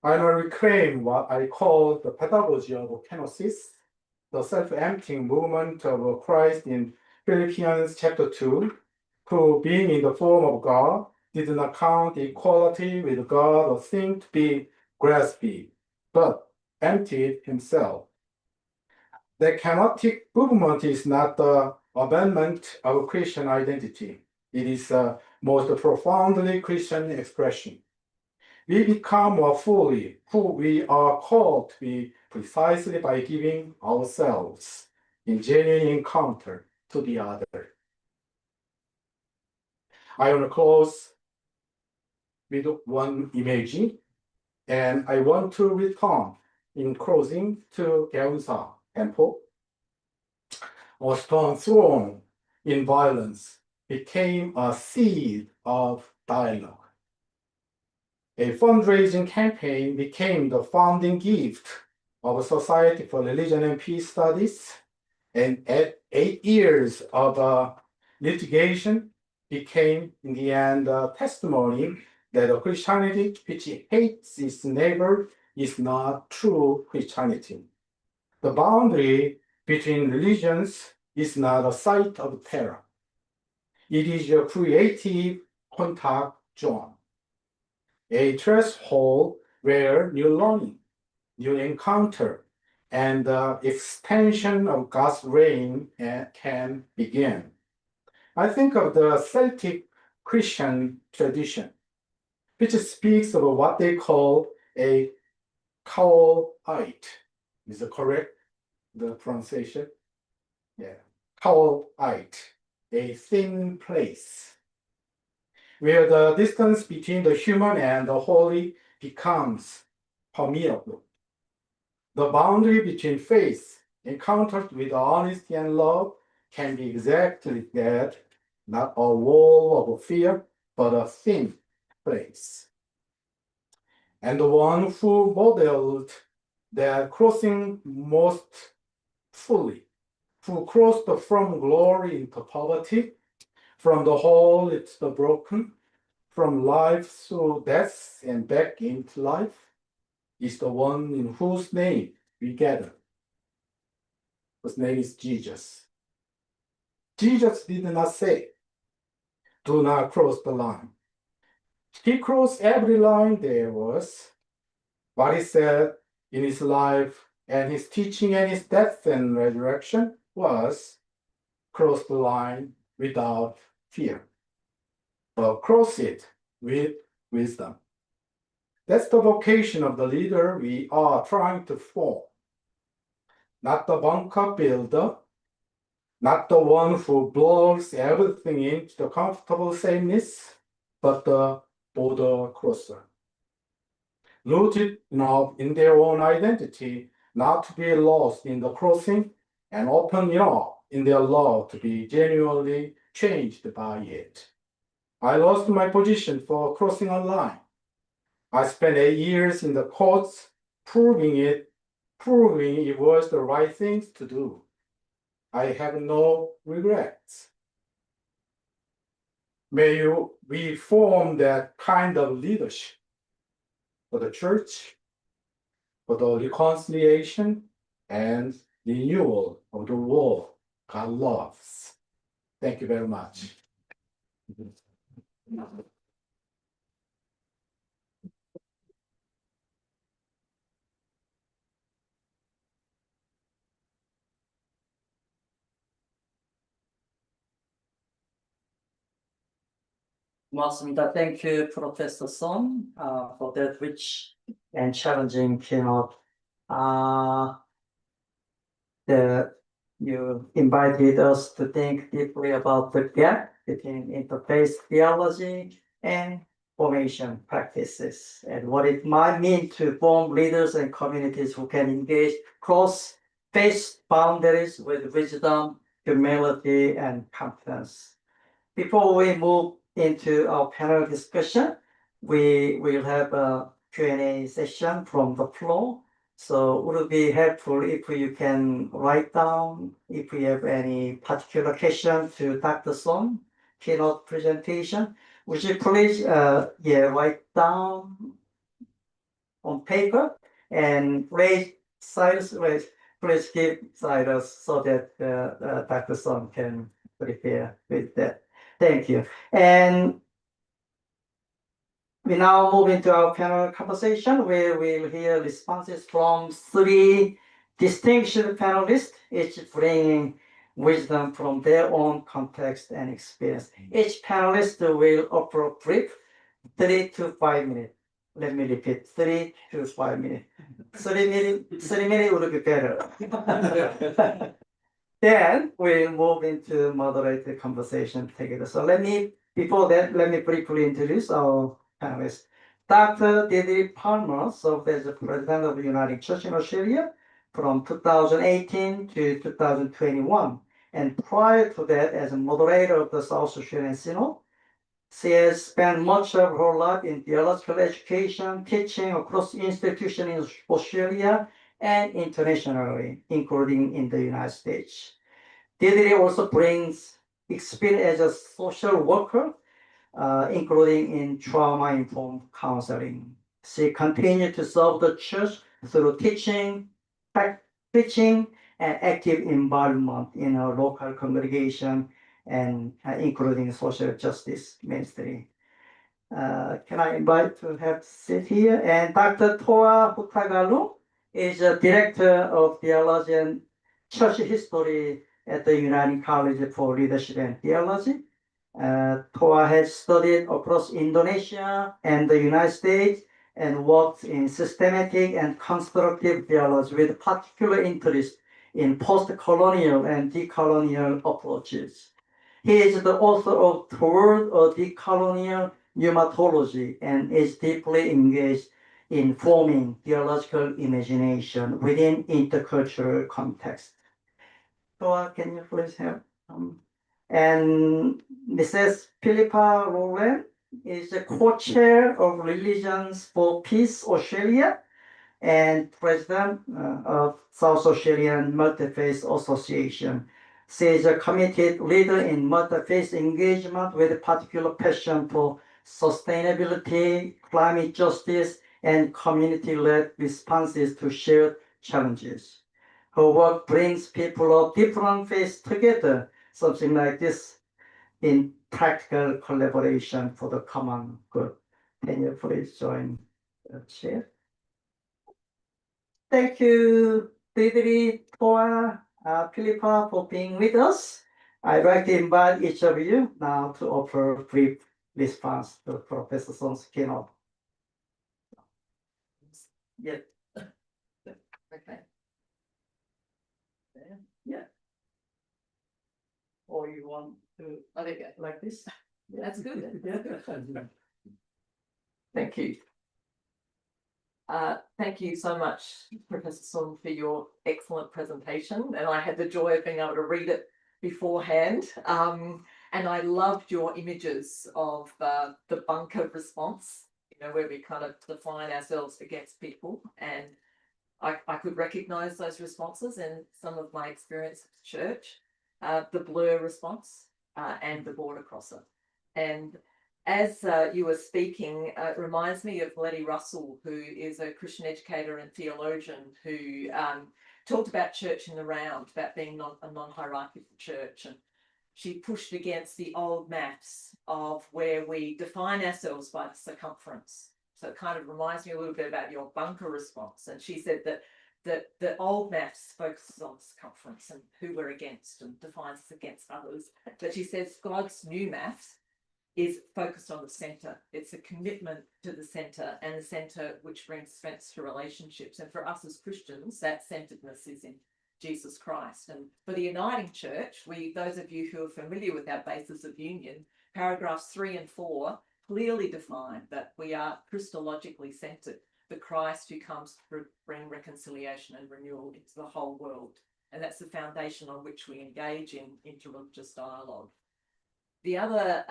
I will reclaim what I call the pedagogy of kenosis, the self-emptying movement of Christ in Philippians chapter 2, who being in the form of God, did not count equality with God a thing to be grasped, but emptied himself. The kenotic movement is not the abandonment of Christian identity. It is a most profoundly Christian expression. We become more fully who we are called to be precisely by giving ourselves in genuine encounter to the other. I want to close with one image, and I want to return in closing to Geunsa Temple. A stone thrown in violence became a seed of dialogue. A fundraising campaign became the founding gift of a Society for Religion and Peace Studies, and 8 years of litigation became, in the end, a testimony that a Christianity which hates its neighbor is not true Christianity. The boundary between religions is not a site of terror. It is a creative contact zone, a threshold where new learning, new encounter, and the extension of God's reign can begin. I think of the Celtic Christian tradition, which speaks of what they call a Cowlite. Is it correct, the pronunciation? Yeah, Cowlite, a thin place, where the distance between the human and the holy becomes permeable. The boundary between faith encountered with honesty and love can be exactly that, not a wall of fear, but a thin place. And the one who modeled that crossing most fully, who crossed from glory into poverty, from the whole into the broken, from life through death and back into life, is the one in whose name we gather. His name is Jesus. Jesus did not say, do not cross the line. He crossed every line there was. What he said in his life and his teaching and his death and resurrection was cross the line without fear, but cross it with wisdom. That's the vocation of the leader we are trying to form. Not the bunker builder, not the one who blows everything into the comfortable sameness, but the border crosser. Rooted enough in their own identity not to be lost in the crossing, and open enough in their law to be genuinely changed by it. I lost my position for crossing a line. I spent 8 years in the courts proving it was the right thing to do. I have no regrets. May you reform that kind of leadership for the church, for the reconciliation and renewal of the world God loves. Thank you very much. 고맙습니다. Thank you, Professor Song, for that rich and challenging keynote. That you invited us to think deeply about the gap between interfaith theology and formation practices and what it might mean to form leaders and communities who can engage cross faith boundaries with wisdom, humility, and competence. Before we move into our panel discussion, we will have a Q&A session from the floor. So would it be helpful if you can write down if you have any particular question to Dr. Song keynote presentation? Would you please write down on paper and please give Cyrus so that Dr. Song can prepare with that. Thank you. And we now move into our panel conversation where we'll hear responses from 3 distinguished panelists, each bringing wisdom from their own context and experience. Each panelist will offer a brief 3 to 5 minutes. Let me repeat, 3 to 5 minutes. 3 minutes would be better. Then we'll move into moderated conversation together. So before that, let me briefly introduce our panelists. Dr. Deirdre Palmer served as the president of the United Church in Australia from 2018 to 2021, and prior to that, as a moderator of the South Australian Synod. She has spent much of her life in theological education, teaching across institutions in Australia and internationally, including in the United States. Deirdre also brings experience as a social worker, including in trauma-informed counseling. She continued to serve the church through teaching, preaching, and active involvement in her local congregation, and including social justice ministry. Can I invite to have sit here? And Dr. Toa Hutagalu is a director of theology and church history at the United College for Leadership and Theology. Toa has studied across Indonesia and the United States and worked in systematic and constructive theology with particular interest in post-colonial and decolonial approaches. He is the author of Toward a Decolonial Pneumatology and is deeply engaged in forming theological imagination within intercultural context. Toa, can you please help? And Mrs. Philippa Rowland is the co-chair of Religions for Peace Australia and president of South Australian Multi-Faith Association. She is a committed leader in multi-faith engagement with a particular passion for sustainability, climate justice, and community-led responses to shared challenges. Her work brings people of different faiths together, something like this, in practical collaboration for the common good. Can you please join the chair? Thank you, Deirdre, Toa, Philippa, for being with us. I'd like to invite each of you now to offer a brief response to Professor Song's keynote. Yeah. Okay. Yeah. Or you want to like this? That's good. Yeah. Thank you. Thank you so much, Professor Song, for your excellent presentation. And I had the joy of being able to read it beforehand. And I loved your images of the bunker response, you know, where we kind of define ourselves against people. And I could recognize those responses in some of my experience at church, the blur response and the border crosser. And as you were speaking, it reminds me of Letty Russell, who is a Christian educator and theologian who talked about church in the round, about being a non-hierarchical church. And she pushed against the old maths of where we define ourselves by the circumference. So it kind of reminds me a little bit about your bunker response. And she said that the old maths focuses on circumference and who we're against and defines us against others. But she says God's new maths is focused on the centre. It's a commitment to the centre, and the centre which brings strength to relationships. And for us as Christians, that centeredness is in Jesus Christ. And for the Uniting Church, those of you who are familiar with our basis of union, paragraphs 3 and 4 clearly define that we are Christologically centred, the Christ who comes to bring reconciliation and renewal into the whole world. And that's the foundation on which we engage in interreligious dialogue. The other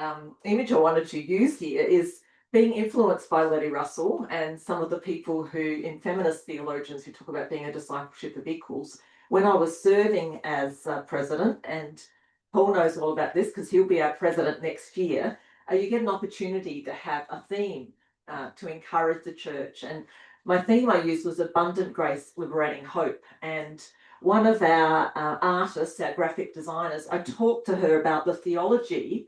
image I wanted to use here is being influenced by Letty Russell and some of the people who, in feminist theologians, who talk about being a discipleship of equals. When I was serving as president, and Paul knows all about this because he'll be our president next year, you get an opportunity to have a theme to encourage the church. And my theme I used was Abundant Grace, Liberating Hope. And one of our artists, our graphic designers, I talked to her about the theology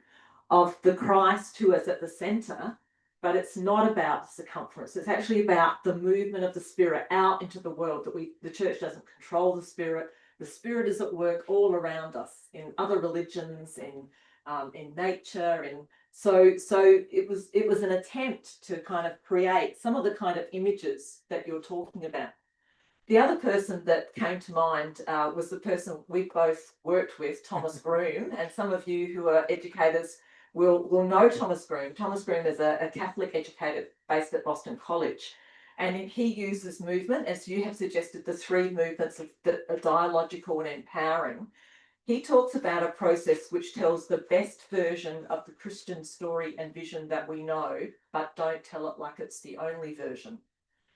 of the Christ who is at the centre, but it's not about the circumference. It's actually about the movement of the Spirit out into the world, that the church doesn't control the Spirit. The Spirit is at work all around us in other religions, in nature, and so it was an attempt to kind of create some of the kind of images that you're talking about. The other person that came to mind was the person we both worked with, Thomas Broom, and some of you who are educators will know Thomas Broom. Thomas Broom is a Catholic educator based at Boston College, and he uses movement, as you have suggested, the 3 movements of dialogical and empowering. He talks about a process which tells the best version of the Christian story and vision that we know, but don't tell it like it's the only version.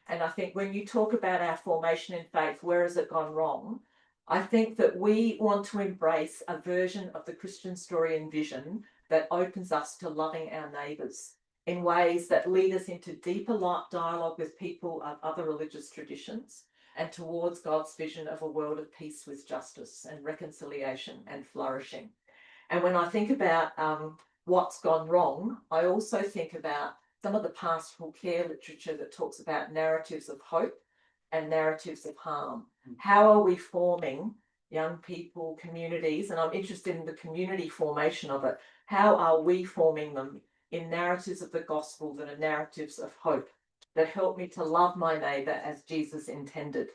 And I think when you talk about our formation in faith, where has it gone wrong? I think that we want to embrace a version of the Christian story and vision that opens us to loving our neighbours in ways that lead us into deeper dialogue with people of other religious traditions and towards God's vision of a world of peace with justice and reconciliation and flourishing. And when I think about what's gone wrong, I also think about some of the pastoral care literature that talks about narratives of hope and narratives of harm. How are we forming young people, communities? And I'm interested in the community formation of it. How are we forming them in narratives of the gospel that are narratives of hope, that help me to love my neighbour as Jesus intended?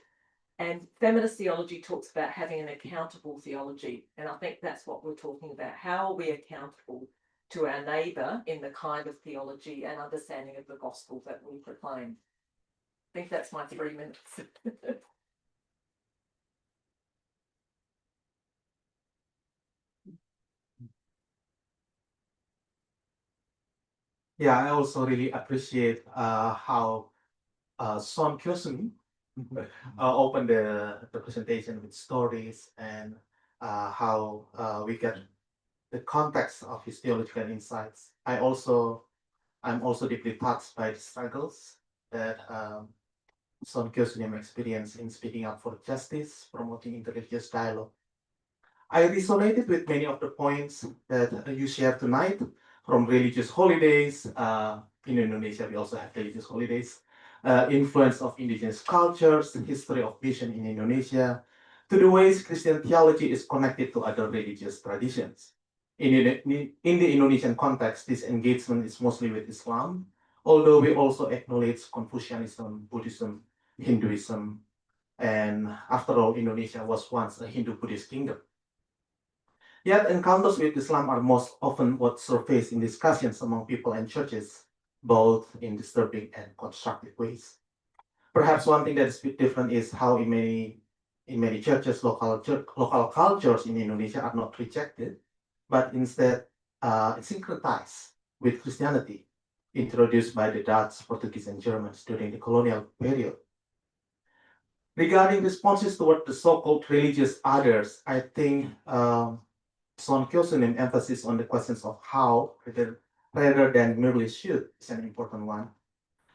And feminist theology talks about having an accountable theology. And I think that's what we're talking about. How are we accountable to our neighbour in the kind of theology and understanding of the gospel that we proclaim? I think that's my 3 minutes. Yeah, I also really appreciate how Sean Kyosun opened the presentation with stories and how we get the context of his theological insights. I'm also deeply touched by the struggles that Sean Kyosun experienced in speaking up for justice, promoting interreligious dialogue. I resonated with many of the points that you shared tonight, from religious holidays. In Indonesia, we also have religious holidays. Influence of indigenous cultures, the history of vision in Indonesia, to the ways Christian theology is connected to other religious traditions. In the Indonesian context, this engagement is mostly with Islam, although we also acknowledge Confucianism, Buddhism, Hinduism, and after all, Indonesia was once a Hindu-Buddhist kingdom. Yet encounters with Islam are most often what surface in discussions among people and churches, both in disturbing and constructive ways. Perhaps one thing that is a bit different is how in many in many churches, local cultures in Indonesia are not rejected, but instead syncretized with Christianity, introduced by the Dutch, Portuguese, and Germans during the colonial period. Regarding responses toward the so-called religious others, I think Son Kyosunim emphasis on the questions of how rather than merely should is an important one.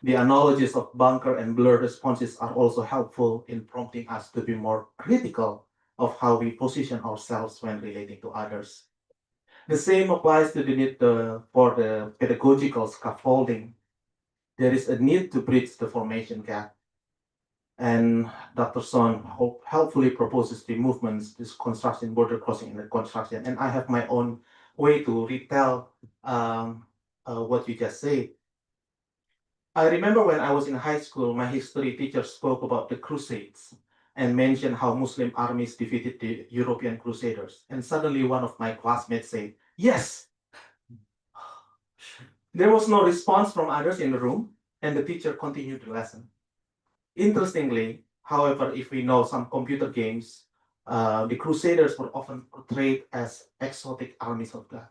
The analogies of bunker and blur responses are also helpful in prompting us to be more critical of how we position ourselves when relating to others. The same applies to the need for the pedagogical scaffolding. There is a need to bridge the formation gap. And Dr. Son helpfully proposes the movements, this construction, border crossing, and the construction. And I have my own way to retell what you just said. I remember when I was in high school, my history teacher spoke about the Crusades and mentioned how Muslim armies defeated the European Crusaders. And suddenly one of my classmates said, "Yes!" There was no response from others in the room, and the teacher continued the lesson. Interestingly, however, if we know some computer games, the Crusaders were often portrayed as exotic armies of God.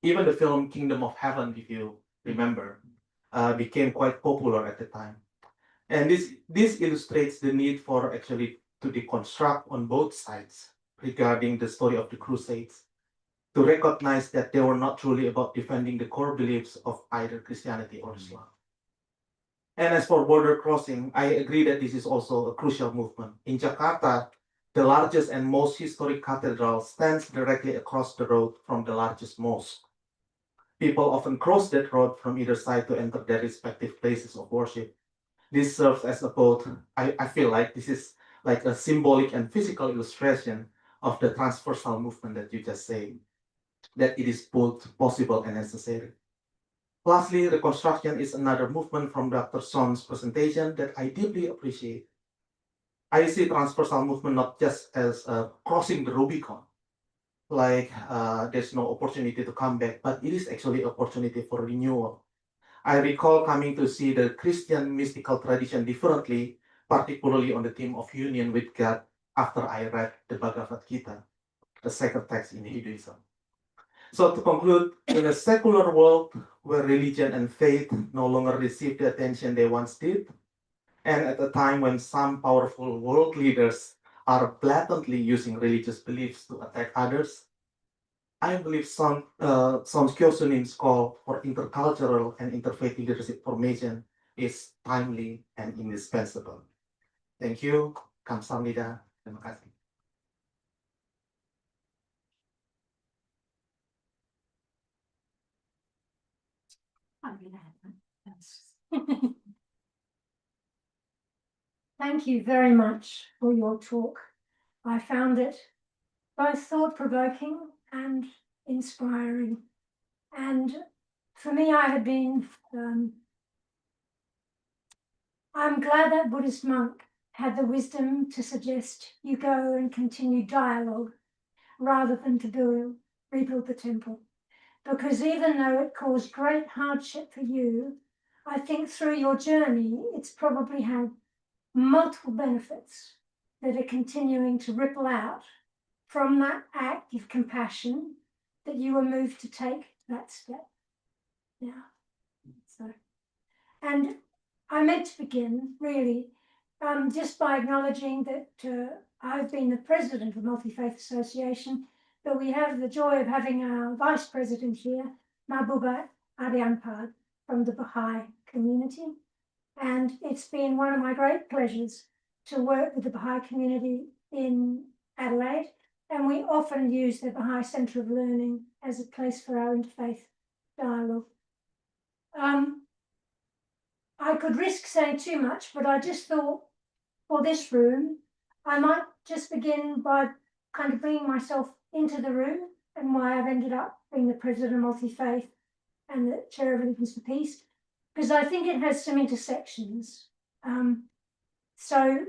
Even the film Kingdom of Heaven, if you remember, became quite popular at the time. And this illustrates the need for actually to deconstruct on both sides regarding the story of the Crusades, to recognize that they were not truly about defending the core beliefs of either Christianity or Islam. And as for border crossing, I agree that this is also a crucial movement. In Jakarta, the largest and most historic cathedral stands directly across the road from the largest mosque. People often cross that road from either side to enter their respective places of worship. This serves as a both, I feel like this is like a symbolic and physical illustration of the transversal movement that you just said, that it is both possible and necessary. Lastly, reconstruction is another movement from Dr. Son's presentation that I deeply appreciate. I see transversal movement not just as crossing the Rubicon, like there's no opportunity to come back, but it is actually opportunity for renewal. I recall coming to see the Christian mystical tradition differently, particularly on the theme of union with God after I read the Bhagavad Gita, a sacred text in Hinduism. So to conclude, in a secular world where religion and faith no longer receive the attention they once did, and at a time when some powerful world leaders are blatantly using religious beliefs to attack others, I believe Son Kyosunim's call for intercultural and interfaith leadership formation is timely and indispensable. Thank you. Kamsahamnida. Terima kasih. Thank you very much for your talk. I found it both thought-provoking and inspiring. And for me, I'm glad that Buddhist monk had the wisdom to suggest you go and continue dialogue rather than to rebuild the temple. Because even though it caused great hardship for you, I think through your journey, it's probably had multiple benefits that are continuing to ripple out from that act of compassion that you were moved to take that step. Yeah. So, and I meant to begin really just by acknowledging that I've been the president of Multi-Faith Association, but we have the joy of having our vice president here, Mahbuba Adyampad from the Baha'i community. And it's been one of my great pleasures to work with the Baha'i community in Adelaide. And we often use the Baha'i Centre of Learning as a place for our interfaith dialogue. I could risk saying too much, but I just thought for this room, I might just begin by kind of bringing myself into the room and why I've ended up being the president of Multi-Faith and the chair of Religions for Peace, because I think it has some intersections. So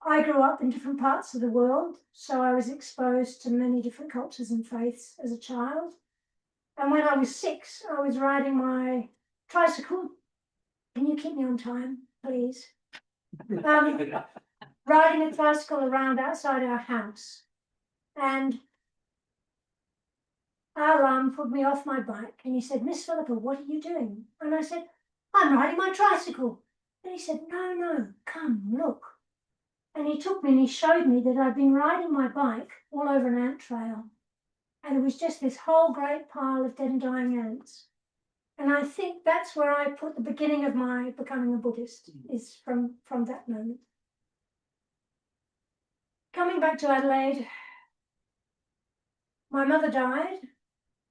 I grew up in different parts of the world, so I was exposed to many different cultures and faiths as a child. And when I was 6, I was riding my tricycle. Can you keep me on time, please? riding a tricycle around outside our house. And our put me off my bike and he said, Miss Philippa, what are you doing? And I said, I'm riding my tricycle. And he said, no, no, come, look. And he took me and he showed me that I'd been riding my bike all over an ant trail. And it was just this whole great pile of dead and dying ants. And I think that's where I put the beginning of my becoming a Buddhist, is from that moment. Coming back to Adelaide, my mother died,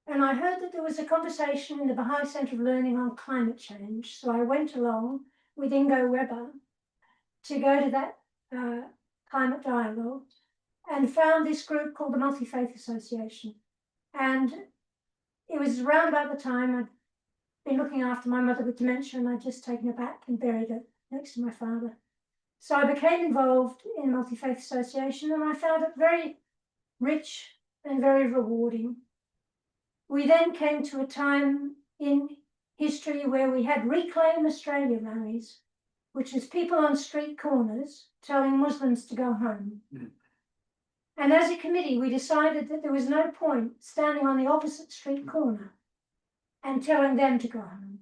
and I heard that there was a conversation in the Baha'i Centre of Learning on climate change. So I went along with Ingo Weber to go to that climate dialogue and found this group called the Multi-Faith Association. And it was around about the time I'd been looking after my mother with dementia, and I'd just taken her back and buried her next to my father. So I became involved in the Multi-Faith Association, and I found it very rich and very rewarding. We then came to a time in history where we had Reclaim Australia rallies, which was people on street corners telling Muslims to go home. And as a committee, we decided that there was no point standing on the opposite street corner and telling them to go home.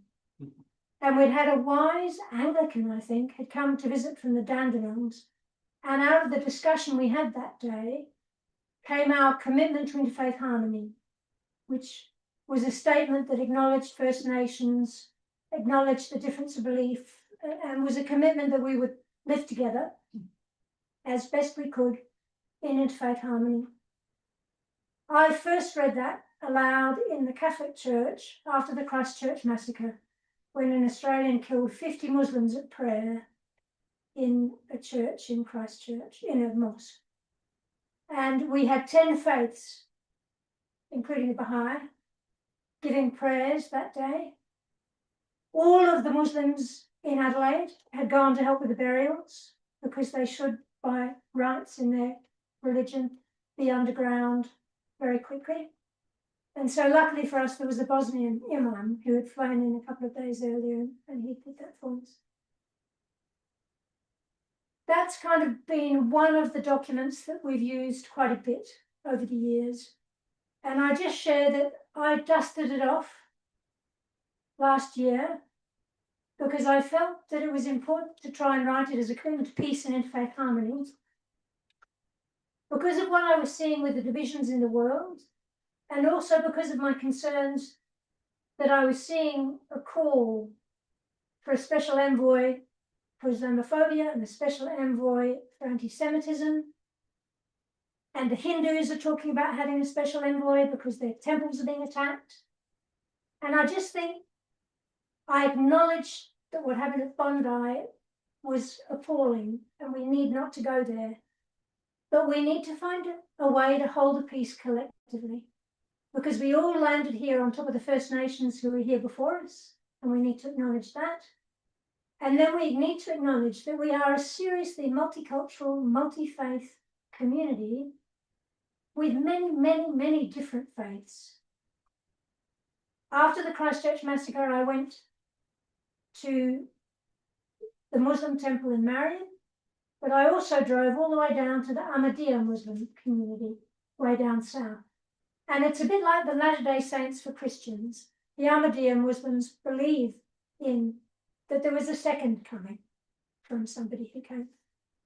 And we'd had a wise Anglican, I think, had come to visit from the Dandenongs. And out of the discussion we had that day came our commitment to interfaith harmony, which was a statement that acknowledged First Nations, acknowledged the difference of belief, and was a commitment that we would live together as best we could in interfaith harmony. I first read that aloud in the Catholic Church after the Christchurch massacre, when an Australian killed 50 Muslims at prayer in a church in Christchurch, in a mosque. And we had 10 faiths, including the Baha'i, giving prayers that day. All of the Muslims in Adelaide had gone to help with the burials, because they should, by rights in their religion, be underground very quickly. And so luckily for us, there was a Bosnian imam who had flown in a couple of days earlier, and he did that for us. That's kind of been one of the documents that we've used quite a bit over the years. And I just share that I dusted it off last year because I felt that it was important to try and write it as a commitment to peace and interfaith harmony. Because of what I was seeing with the divisions in the world, and also because of my concerns that I was seeing a call for a special envoy for Islamophobia and a special envoy for anti-Semitism. And the Hindus are talking about having a special envoy because their temples are being attacked. And I just think I acknowledge that what happened at Bondi was appalling, and we need not to go there. But we need to find a way to hold the peace collectively, because we all landed here on top of the First Nations who were here before us, and we need to acknowledge that. And then we need to acknowledge that we are a seriously multicultural, multi-faith community with many, many, many different faiths. After the Christchurch massacre, I went to the Muslim temple in Marion, but I also drove all the way down to the Ahmadiyya Muslim community, way down south. And it's a bit like the Latter-day Saints for Christians. The Ahmadiyya Muslims believe in that there was a second coming from somebody who came.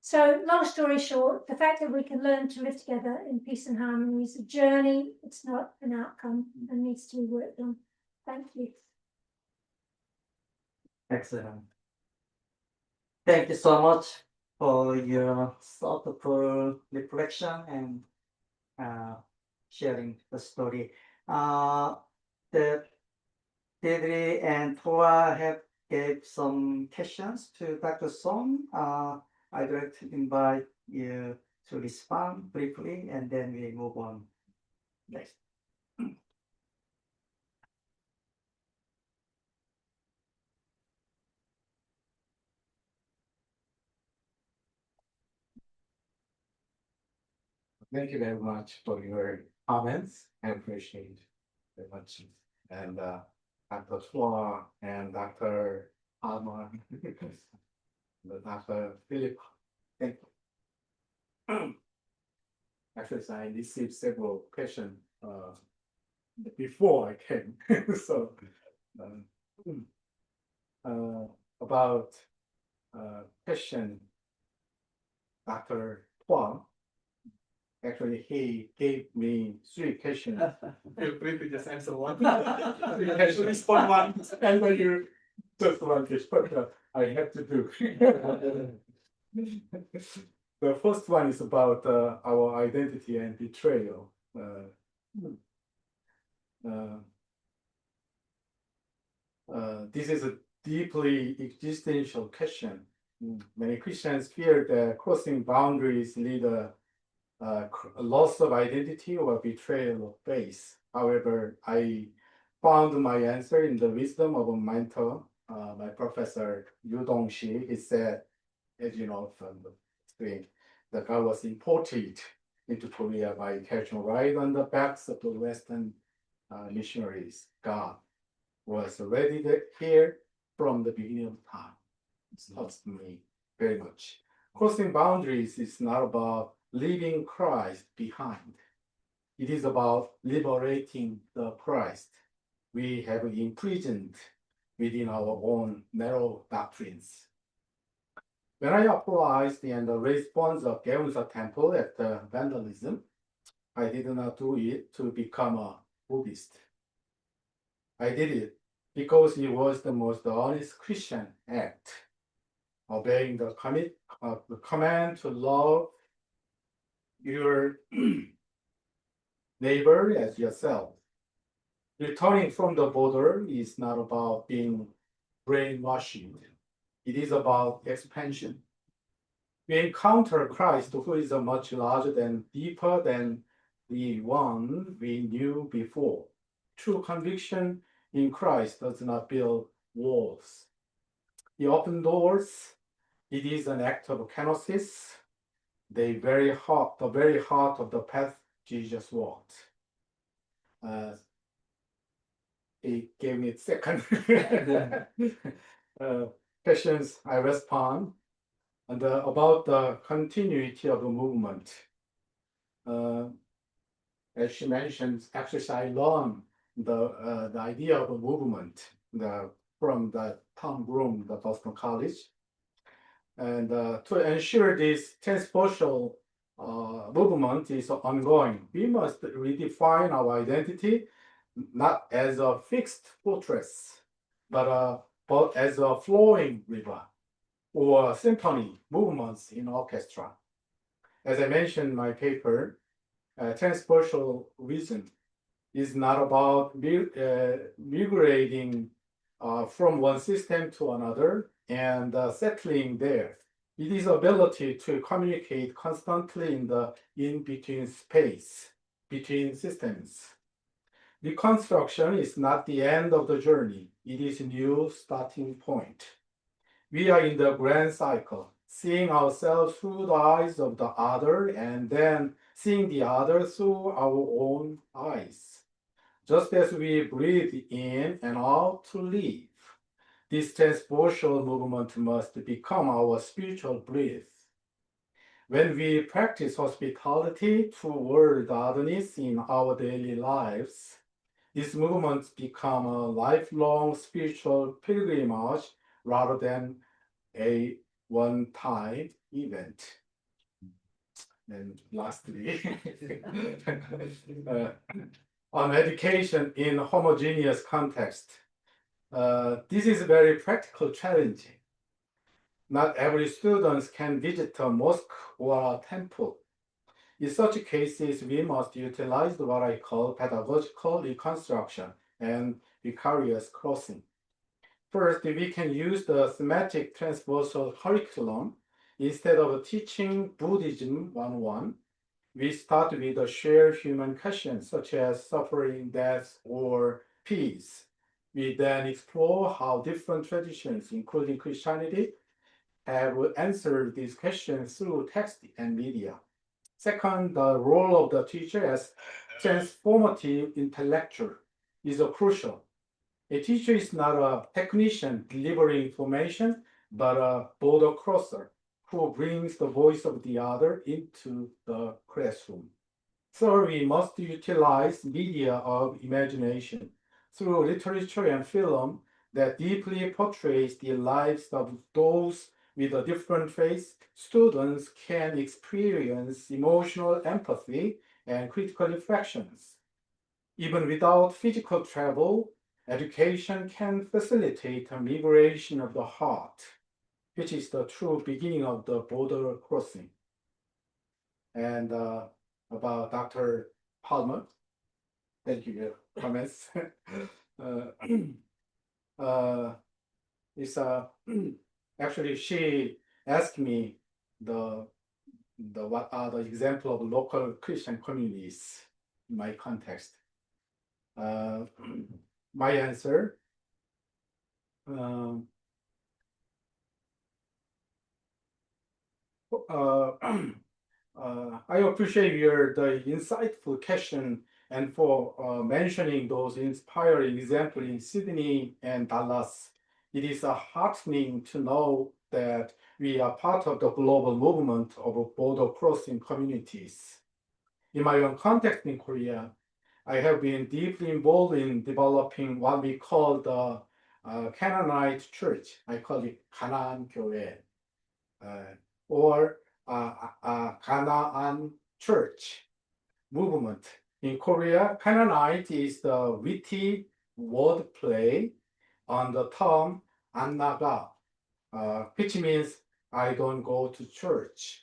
So long story short, the fact that we can learn to live together in peace and harmony is a journey. It's not an outcome and needs to be worked on. Thank you. Excellent. Thank you so much for your thoughtful reflection and sharing the story. The Deirdre and Tora have gave some questions to Dr. Song. I'd like to invite you to respond briefly, and then we move on next. Thank you very much for your comments. I appreciate it very much. And Dr. Flora and Dr. Alma, Dr. Philip, thank you. Actually, I received several questions before I came. So about question Dr. Huang. Actually, he gave me 3 questions. Feel free to just answer one. You have to respond one, and when you just one question, but I have to do. The first one is about our identity and betrayal. This is a deeply existential question. Many Christians fear that crossing boundaries lead a loss of identity or betrayal of faith. However, I found my answer in the wisdom of a mentor, my professor Yu Dongxi. He said, as you know from the screen, that God was imported into Korea by catching right on the backs of the Western missionaries. God was already here from the beginning of time. It touched me very much. Crossing boundaries is not about leaving Christ behind. It is about liberating the Christ we have imprisoned within our own narrow doctrines. When I applied and response of Geunsa Temple at the vandalism, I did not do it to become a Buddhist. I did it because it was the most honest Christian act, obeying the command to love your neighbor as yourself. Returning from the border is not about being brainwashed. It is about expansion. We encounter Christ, who is much larger and deeper than the one we knew before. True conviction in Christ does not build walls. He opens doors. It is an act of kenosis, the very heart of the path Jesus walked. He gave me a second questions I respond, and about the continuity of the movement. As she mentioned, actually I learned the idea of a movement from the Tom Broom, the Boston College. And to ensure this transpocial movement is ongoing, we must redefine our identity not as a fixed fortress, but as a flowing river or symphony movements in orchestra. As I mentioned in my paper, transpocial vision is not about migrating from one system to another and settling there. It is ability to communicate constantly in the in-between space between systems. Reconstruction is not the end of the journey. It is a new starting point. We are in the grand cycle, seeing ourselves through the eyes of the other and then seeing the other through our own eyes. Just as we breathe in and out to live, this transpocial movement must become our spiritual breath. When we practice hospitality toward otherness in our daily lives, these movements become a lifelong spiritual pilgrimage rather than a one-time event. And lastly, on education in a homogeneous context. This is very practical challenging. Not every student can visit a mosque or a temple. In such cases, we must utilize what I call pedagogical reconstruction and vicarious crossing. First, we can use the thematic transversal curriculum. Instead of teaching Buddhism 101, we start with a shared human questions such as suffering, death, or peace. We then explore how different traditions, including Christianity, have answered these questions through text and media. Second, the role of the teacher as transformative intellectual is crucial. A teacher is not a technician delivering information, but a border crosser. who brings the voice of the other into the classroom. Third, we must utilize media of imagination through literature and film that deeply portrays the lives of those with a different faith. Students can experience emotional empathy and critical reflections. Even without physical travel, education can facilitate a migration of the heart, which is the true beginning of the border crossing. And about Dr. Palmer, thank you for your comments. It's actually she asked me the what are the example of local Christian communities in my context. My answer. I appreciate the insightful question and for mentioning those inspiring examples in Sydney and Dallas. It is heartening to know that we are part of the global movement of border crossing communities. In my own context in Korea, I have been deeply involved in developing what we call the Canaanite Church. I call it 가나안 교회, or Canaan Church movement. In Korea, Canaanite is the witty wordplay on the term 안 나가, which means I don't go to church.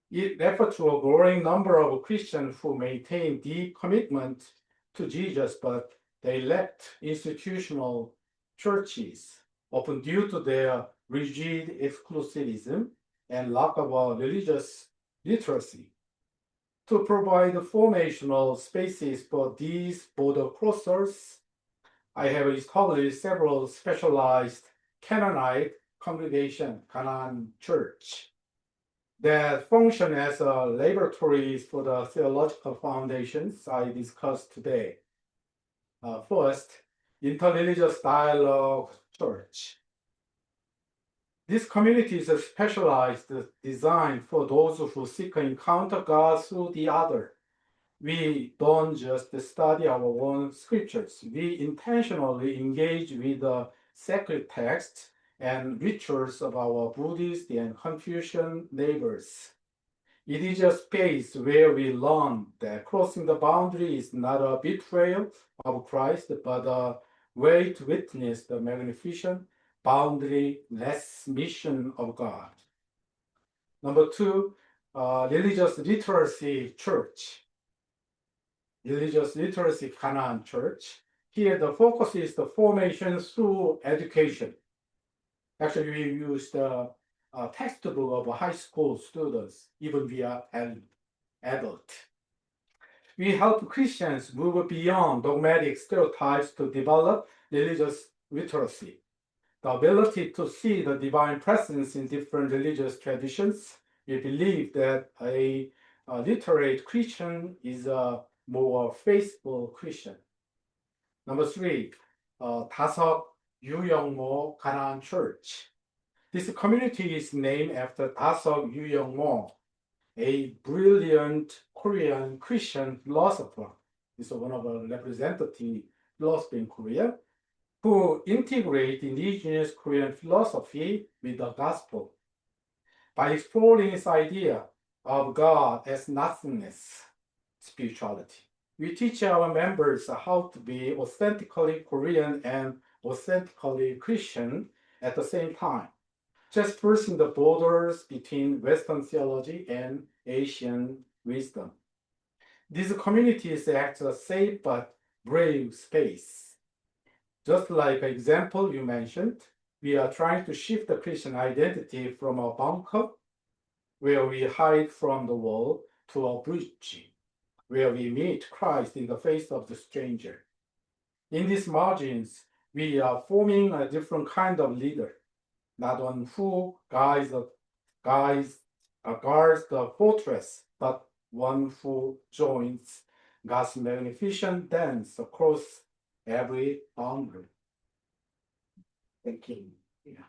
It refers to a growing number of Christians who maintain deep commitment to Jesus, but they lacked institutional churches, often due to their rigid exclusivism and lack of religious literacy. To provide formational spaces for these border crossers, I have established several specialized Canaanite congregation, Canaan Church, that function as laboratories for the theological foundations I discussed today. First, Interreligious Dialogue Church. This community is specialized, designed for those who seek to encounter God through the other. We don't just study our own scriptures. We intentionally engage with the sacred texts and rituals of our Buddhist and Confucian neighbors. It is a space where we learn that crossing the boundary is not a betrayal of Christ, but a way to witness the magnificent boundaryless mission of God. Number two, Religious Literacy Church. Religious Literacy Canaan Church. Here the focus is the formation through education. Actually, we use the textbook of high school students, even via adult. We help Christians move beyond dogmatic stereotypes to develop religious literacy. The ability to see the divine presence in different religious traditions. We believe that a literate Christian is a more faithful Christian. Number three, 다석 유영모 가나안 Church. This community is named after 다석 유영모, a brilliant Korean Christian philosopher. He's one of the representative philosophers in Korea, who integrate indigenous Korean philosophy with the gospel. By exploring this idea of God as nothingness, spirituality, we teach our members how to be authentically Korean and authentically Christian at the same time, just pushing the borders between Western theology and Asian wisdom. These communities act as a safe but brave space. Just like an example you mentioned, we are trying to shift the Christian identity from a bunker, where we hide from the world, to a bridge, where we meet Christ in the face of the stranger. In these margins, we are forming a different kind of leader, not one who guards the fortress, but one who joins God's magnificent dance across every boundary. Thank you. Yeah.